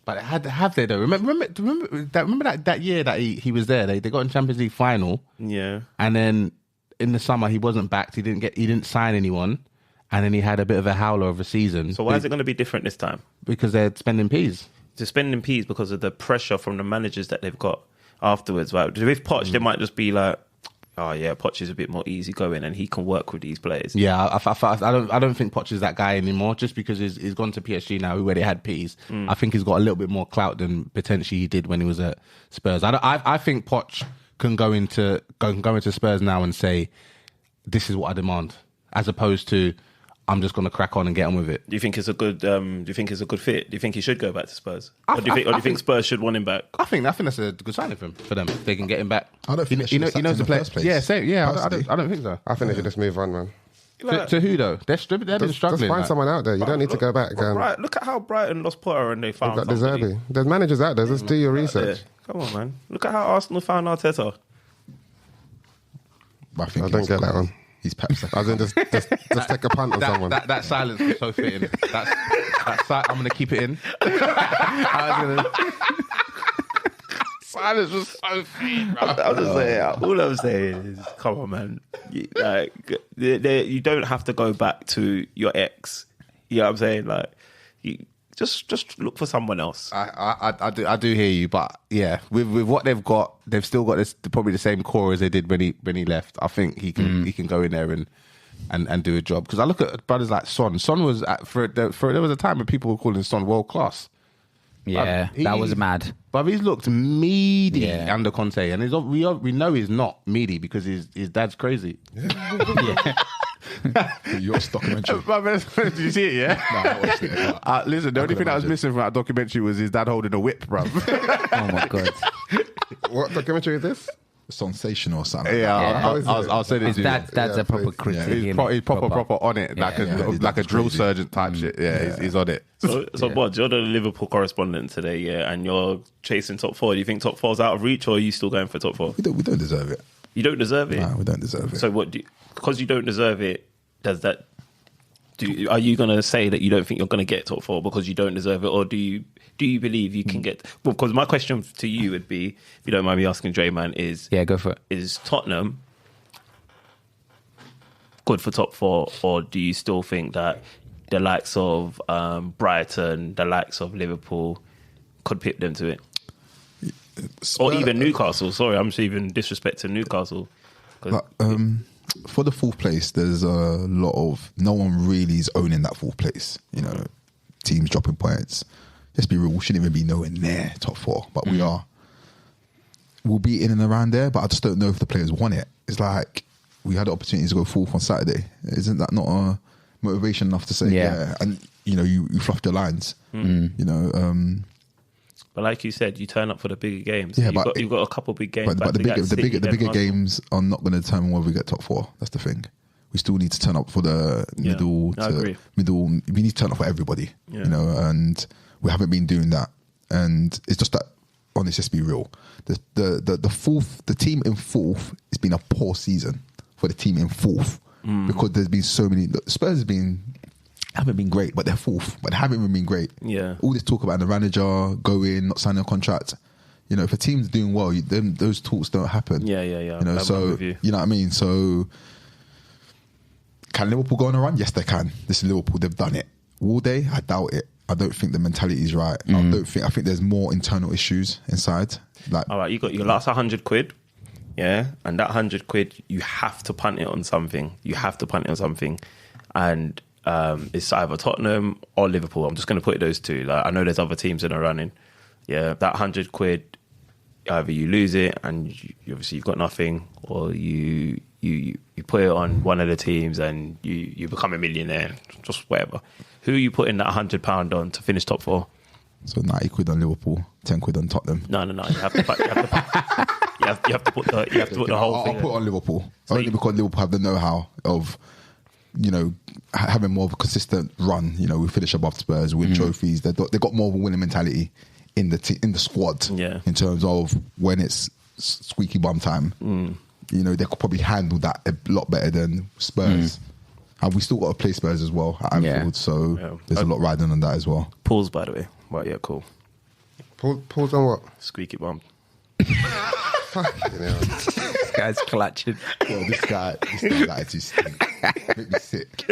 But have they though? Remember that year that he was there. They got in Champions League final. Yeah. And then in the summer he wasn't backed. He didn't sign anyone. And then he had a bit of a howler of a season. So why is it going to be different this time? Because they're spending peas. They're spending peas because of the pressure from the managers that they've got afterwards. Right? With Poch, they might just be like, oh yeah, Poch is a bit more easygoing and he can work with these players. Yeah, I don't think Poch is that guy anymore. Just because he's gone to PSG now, where they had peas. I think he's got a little bit more clout than potentially he did when he was at Spurs. I think Poch can go into Spurs now and say, this is what I demand, as opposed to, I'm just going to crack on and get on with it. Do you think it's a good? Do you think it's a good fit? Do you think he should go back to Spurs? Or do you think Spurs should want him back? I think that's a good signing for them. If they can get him back. I don't think he knows the first place. Yeah, same. Yeah, I don't think so. I think they should just move on, man. To who though? They've been struggling. Just find someone out there. You don't need to go back. Right, look at how Brighton lost Potter and they found got Deserby. There's managers out there. Just do your research. Come on, man. Look at how Arsenal found Arteta. I don't get that one. He's perhaps like As in just take a punt on someone. That silence was so fitting. I'm going to keep it in. Silence was so fitting, bro. I'm just saying, all I'm saying is, come on, man. You don't have to go back to your ex. You know what I'm saying? Like, you just look for someone else. I do hear you, but yeah, with what they've got, they've still got probably the same core as they did when he left. I think he can go in there and do a job. Because I look at brothers like Son. Son was there was a time when people were calling Son world class. Yeah, that was mad. But he's looked meaty under Conte, and we know he's not meaty because his dad's crazy. Yeah. Your documentary. Did you see it? Yeah. No, I watched it. Listen, the only thing that was missing from that documentary was his dad holding a whip, bro. Oh my god. What documentary is this? Sensational or something. I'll say this. His dad's a proper critic. He's proper on it, like a drill sergeant type shit. Yeah, he's on it. So what? You're the Liverpool correspondent today, yeah, and you're chasing top four. Do you think top four's out of reach, or are you still going for top four? We don't deserve it. You don't deserve it. No, we don't deserve it. So what? Because you don't deserve it, does that? Are you going to say that you don't think you're going to get top four because you don't deserve it, or do you believe you can get? Well, because my question to you would be, if you don't mind me asking, Dre, man, is go for it. Is Tottenham good for top four, or do you still think that the likes of Brighton, the likes of Liverpool could pip them to it? Or even Newcastle. Sorry, I'm just even disrespecting Newcastle. For the fourth place, there's a lot of no one really is owning that fourth place. You know, teams dropping points. Let's be real, we shouldn't even be nowhere near top four, but we are. We'll be in and around there, but I just don't know if the players want it. It's like we had the opportunity to go fourth on Saturday. Isn't that not a motivation enough to say, yeah? And you know, you fluff the lines. You know. But like you said, you turn up for the bigger games. Yeah, you've got a couple big games. But the bigger games are not going to determine whether we get top four. That's the thing. We still need to turn up for the middle. We need to turn up for everybody. Yeah. You know, and we haven't been doing that. And it's just that. Honestly, let's be real. The team in fourth, it's been a poor season for the team in fourth because there's been so many. Spurs haven't been great, but they're fourth. But they haven't even been great. Yeah. All this talk about the manager going, not signing a contract. You know, if a team's doing well, those talks don't happen. Yeah. You know, so you know what I mean. So, can Liverpool go on a run? Yes, they can. This is Liverpool. They've done it. Will they? I doubt it. I don't think the mentality is right. I think there's more internal issues inside. Like, all right, you got your last £100, yeah, and that £100, you have to punt it on something. And it's either Tottenham or Liverpool. I'm just going to put those two. Like, I know there's other teams that are running. Yeah, that £100, either you lose it and you obviously you've got nothing, or you put it on one of the teams and you become a millionaire. Just whatever. Who are you putting that £100 on to finish top four? So 90 quid on Liverpool, 10 quid on Tottenham. No. You have to put the whole I'll thing. put on Liverpool only because Liverpool have the know-how of, having more of a consistent run. We finish above Spurs, win trophies. They got more of a winning mentality in the squad. Yeah. In terms of when it's squeaky bum time, they could probably handle that a lot better than Spurs. And we still got to play Spurs as well at Anfield, so there's a lot riding on that as well. Pause, by the way. Right, yeah, cool. Pause on what? Squeaky bum. This guy's clutching. Well, this guy's attitude stinks. Make me sick.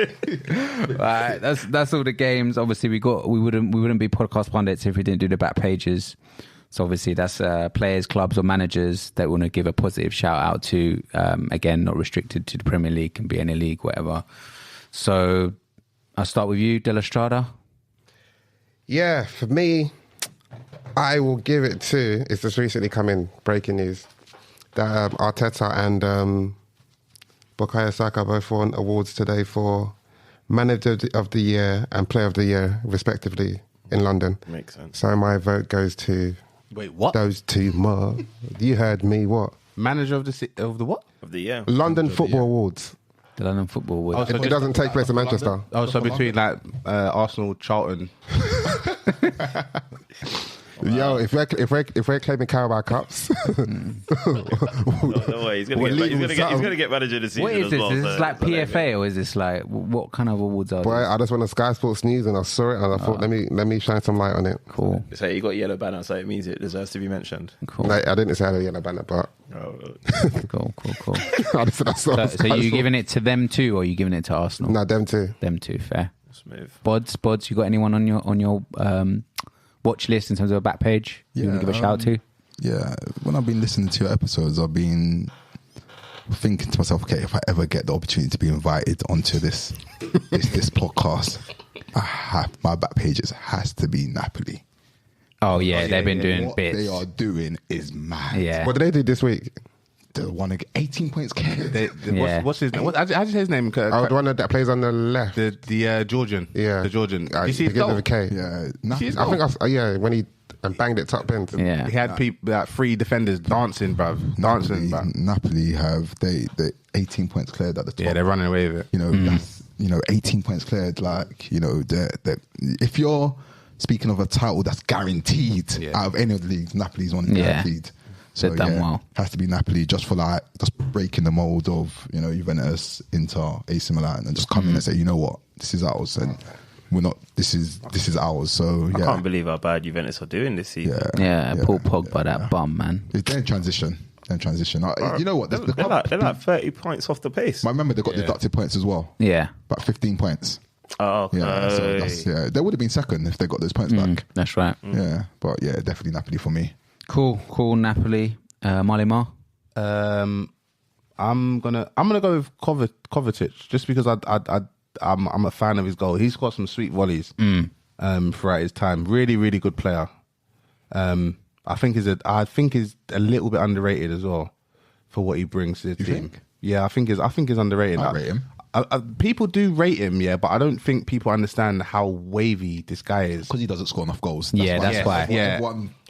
Right, that's all the games. Obviously, we wouldn't be podcast pundits if we didn't do the back pages. So obviously, that's players, clubs, or managers that want to give a positive shout out to. Again, not restricted to the Premier League, can be any league, whatever. So I'll start with you, De La Strada. Yeah, for me, I will give it to. It's just recently come in, breaking news, that Arteta and Bukayo Saka both won awards today for Manager of the Year and Player of the Year, respectively, in London. Makes sense. So my vote goes to Wait, what? those two more. You heard me, what? Manager of the what? Of the year. London Football Awards. The London Football Awards. Oh, so It just- doesn't take place in Manchester. Oh, so between like Arsenal, Charlton. Yo, if we're claiming Carabao Cups, No way. He's gonna get manager of the season. What is as this? well, Is so this like it's not PFA or is this like what kind of awards are boy, these? I just went on Sky Sports News and I saw it and I thought, let me shine some light on it. Cool, So you got a yellow banner, so it means it deserves to be mentioned. cool, Like, I didn't say I had a yellow banner, but cool. I just said I saw So Sky you Sports. giving it to them too, or are you giving it to Arsenal? No, them too. Them too. Fair. Smooth. Bods, you got anyone on your watch list in terms of a back page? You want to give a shout out to? Yeah, when I've been listening to your episodes, I've been thinking to myself, okay, if I ever get the opportunity to be invited onto this podcast, my back pages has to be Napoli. Oh yeah, they've been doing What bits. they are doing is mad. Yeah. What did they do this week? They want to get 18 points cleared. Yeah. What's his name? How do you say his name? Oh, the one that plays on the left. The Georgian. Yeah. The Georgian. You You see his begins goal? with a K. Yeah, See his I goal? think when he banged it top bins. Yeah. He had people, like 3 defenders dancing, bruv. Dancing, bruv. Napoli have they 18 points cleared at the top. Yeah, they're running away with it. That's 18 points cleared. Like they're if you're speaking of a title that's guaranteed out of any of the leagues, Napoli's one guaranteed. So They've done well. Has to be Napoli just for just breaking the mold of Juventus, Inter, AC Milan, and just come in and say, you know what, this is ours, and we're not. This is ours. So I can't believe how bad Juventus are doing this season. Yeah, Paul Pogba, that bum, man. They're in transition. You know what? They're like 30 points off the pace. I remember they got deducted points as well. Yeah, About 15 points. Oh, okay. Yeah, so they would have been second if they got those points back. that's right. Yeah, but yeah, definitely Napoli for me. Cool. Napoli. Marley Mar. I'm gonna go with Kovacic just because I'm a fan of his goal. He's got some sweet volleys throughout his time. Really, really good player. I think he's a little bit underrated as well for what he brings to the team. think? Yeah, I think he's underrated. I rate him. People do rate him, yeah, but I don't think people understand how wavy this guy is. Because he doesn't score enough goals. That's why. Yeah.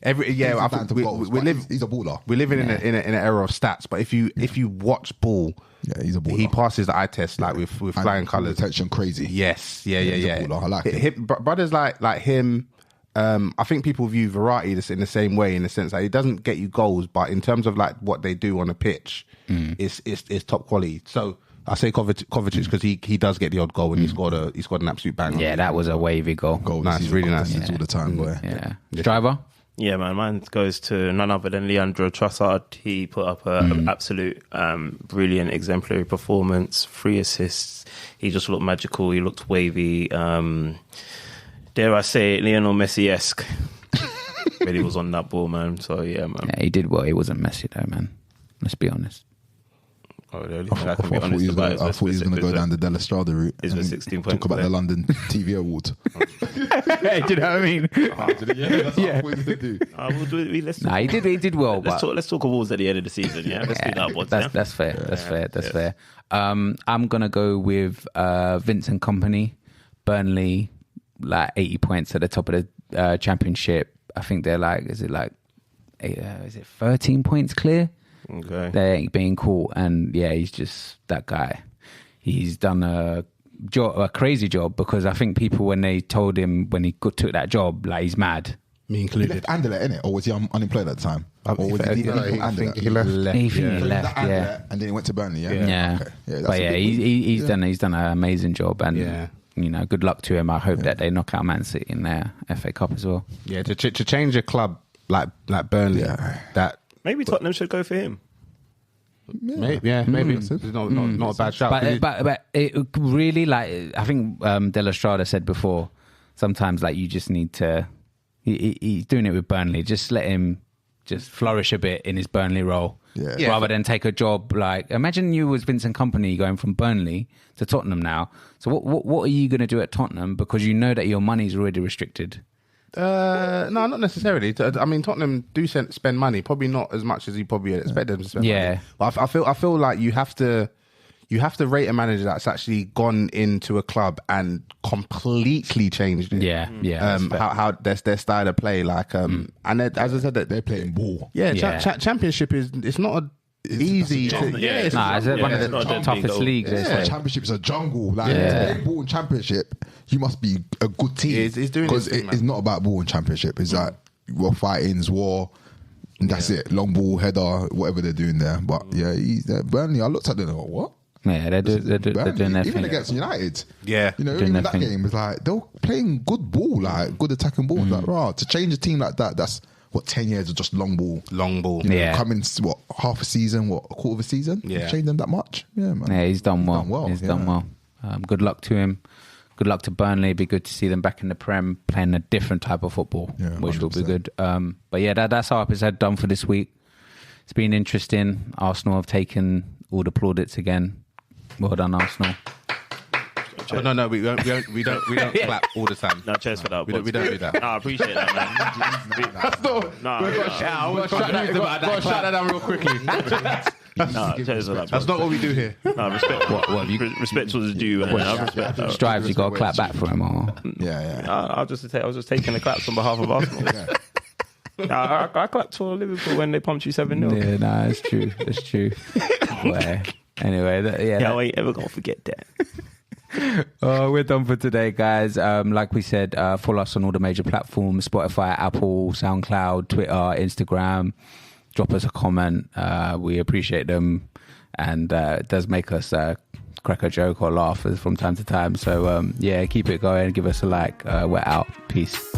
I think He's a baller. we're living in an era of stats, but if you watch ball, Yeah, he's a baller. he passes the eye test like with flying colours. Attention crazy. Yes, yeah. he's a baller. I like him. Brothers like him. I think people view Verratti in the same way, in the sense that he doesn't get you goals, but in terms of like what they do on the pitch, it's top quality. So I say Kovacic because he does get the odd goal and he scored an absolute banger. Yeah, that was a wavy goal. Nice, really nice. All the time, boy. Yeah. Driver. Yeah, man. Mine goes to none other than Leandro Trossard. He put up an absolute brilliant, exemplary performance. 3 assists. He just looked magical. He looked wavy. Dare I say it, Lionel Messi-esque. When he was on that ball, man. So, yeah, man. Yeah, he did well. He wasn't Messi though, man. Let's be honest. Oh, the only I thing I can be thought honest he was about is I thought he was going to go down the De La Strada route. is the and 16 points Talk about there. the London TV Award. Hey, do you know what I mean? Let's Nah, he did well, but let's talk awards at the end of the season, yeah? Let's do that, boys, yeah? that's fair. That's fair. I'm gonna go with Vincent Kompany, Burnley, like 80 points at the top of Championship. I think they're like, is it 13 points clear? Okay. They ain't being caught, and yeah, he's just that guy. He's done a crazy job, because I think people, when they told him when he took that job, like, he's mad. Me He included. left Anderlecht, innit? Or was he unemployed at the time? Or was he No, leaving I Anderlecht? think he left. He Yeah. left, yeah. And then he went to Burnley, yeah? Yeah, Okay. Yeah, that's but a yeah, big win. he's done an amazing job, and Yeah. you know, good luck to him. I hope that they knock out Man City in their FA Cup as well. Yeah, to change a club like Burnley, Yeah. that Maybe Tottenham should go for him. maybe it's not a bad shout. 'cause But it really, like, I think De La Strada said before, sometimes like you just need to. He's doing it with Burnley. Just let him just flourish a bit in his Burnley role, Yeah. rather than take a job. Like, imagine you was Vincent Kompany going from Burnley to Tottenham now. So what are you going to do at Tottenham, because you know that your money's already restricted? No, not necessarily. I mean, Tottenham do spend money, probably not as much as you probably expect them to spend. Yeah. money. But I feel like you have to rate a manager that's actually gone into a club and completely changed it. Yeah, that's fair. How their style of play, like, and as I said, that They're playing ball. yeah, Yeah. Championship it's not easy. It's a To, jungle. yeah, it's Nah, it's one of it's not the a toughest big leagues. old- I'd Yeah, say. Championship is a jungle. Like, Yeah. to play ball in Championship, you must be a good team. He's doing because his thing, it's man. not about ball in Championship. It's like fightings, war. And that's it. Long ball, header, whatever they're doing there. But yeah, Burnley. I looked at them and I go, what? Yeah, they're doing their Even thing. against United. Yeah. You know, Doing even their that thing. game was like they were playing good ball, like good attacking ball. Like, rah, to change a team like that, that's what 10 years of just long ball. long ball. Yeah. Coming what, half a season, what, a quarter of a season? Yeah. Change them that much? Yeah, man. Yeah, he's done well. He's yeah. done well. Good luck to him. Good luck to Burnley. It'd be good to see them back in the Prem playing a different type of football, Yeah, which will be 100%. good. But yeah, that's our episode done for this week. It's been interesting. Arsenal have taken all the plaudits again. Well done, Arsenal. Oh, no, we don't clap all the time. No, cheers for that. We don't do that. No, I appreciate that, man. No, Shut that down real quickly. no, cheers for that. That's not what we do here. No, respect. Respect was due. And I respect that. Strives, you got to clap back for him. Or Yeah. I was just taking the claps on behalf of Arsenal. I clapped for Liverpool when they pumped you 7-0. yeah, no, it's true. It's true. Well, anyway, I ain't ever gonna forget that. We're done for today, guys. Like we said, follow us on all the major platforms: Spotify, Apple, SoundCloud, Twitter, Instagram. Drop us a comment. We appreciate them, and it does make us crack a joke or laugh from time to time. So yeah, keep it going. Give us a like. We're out. Peace.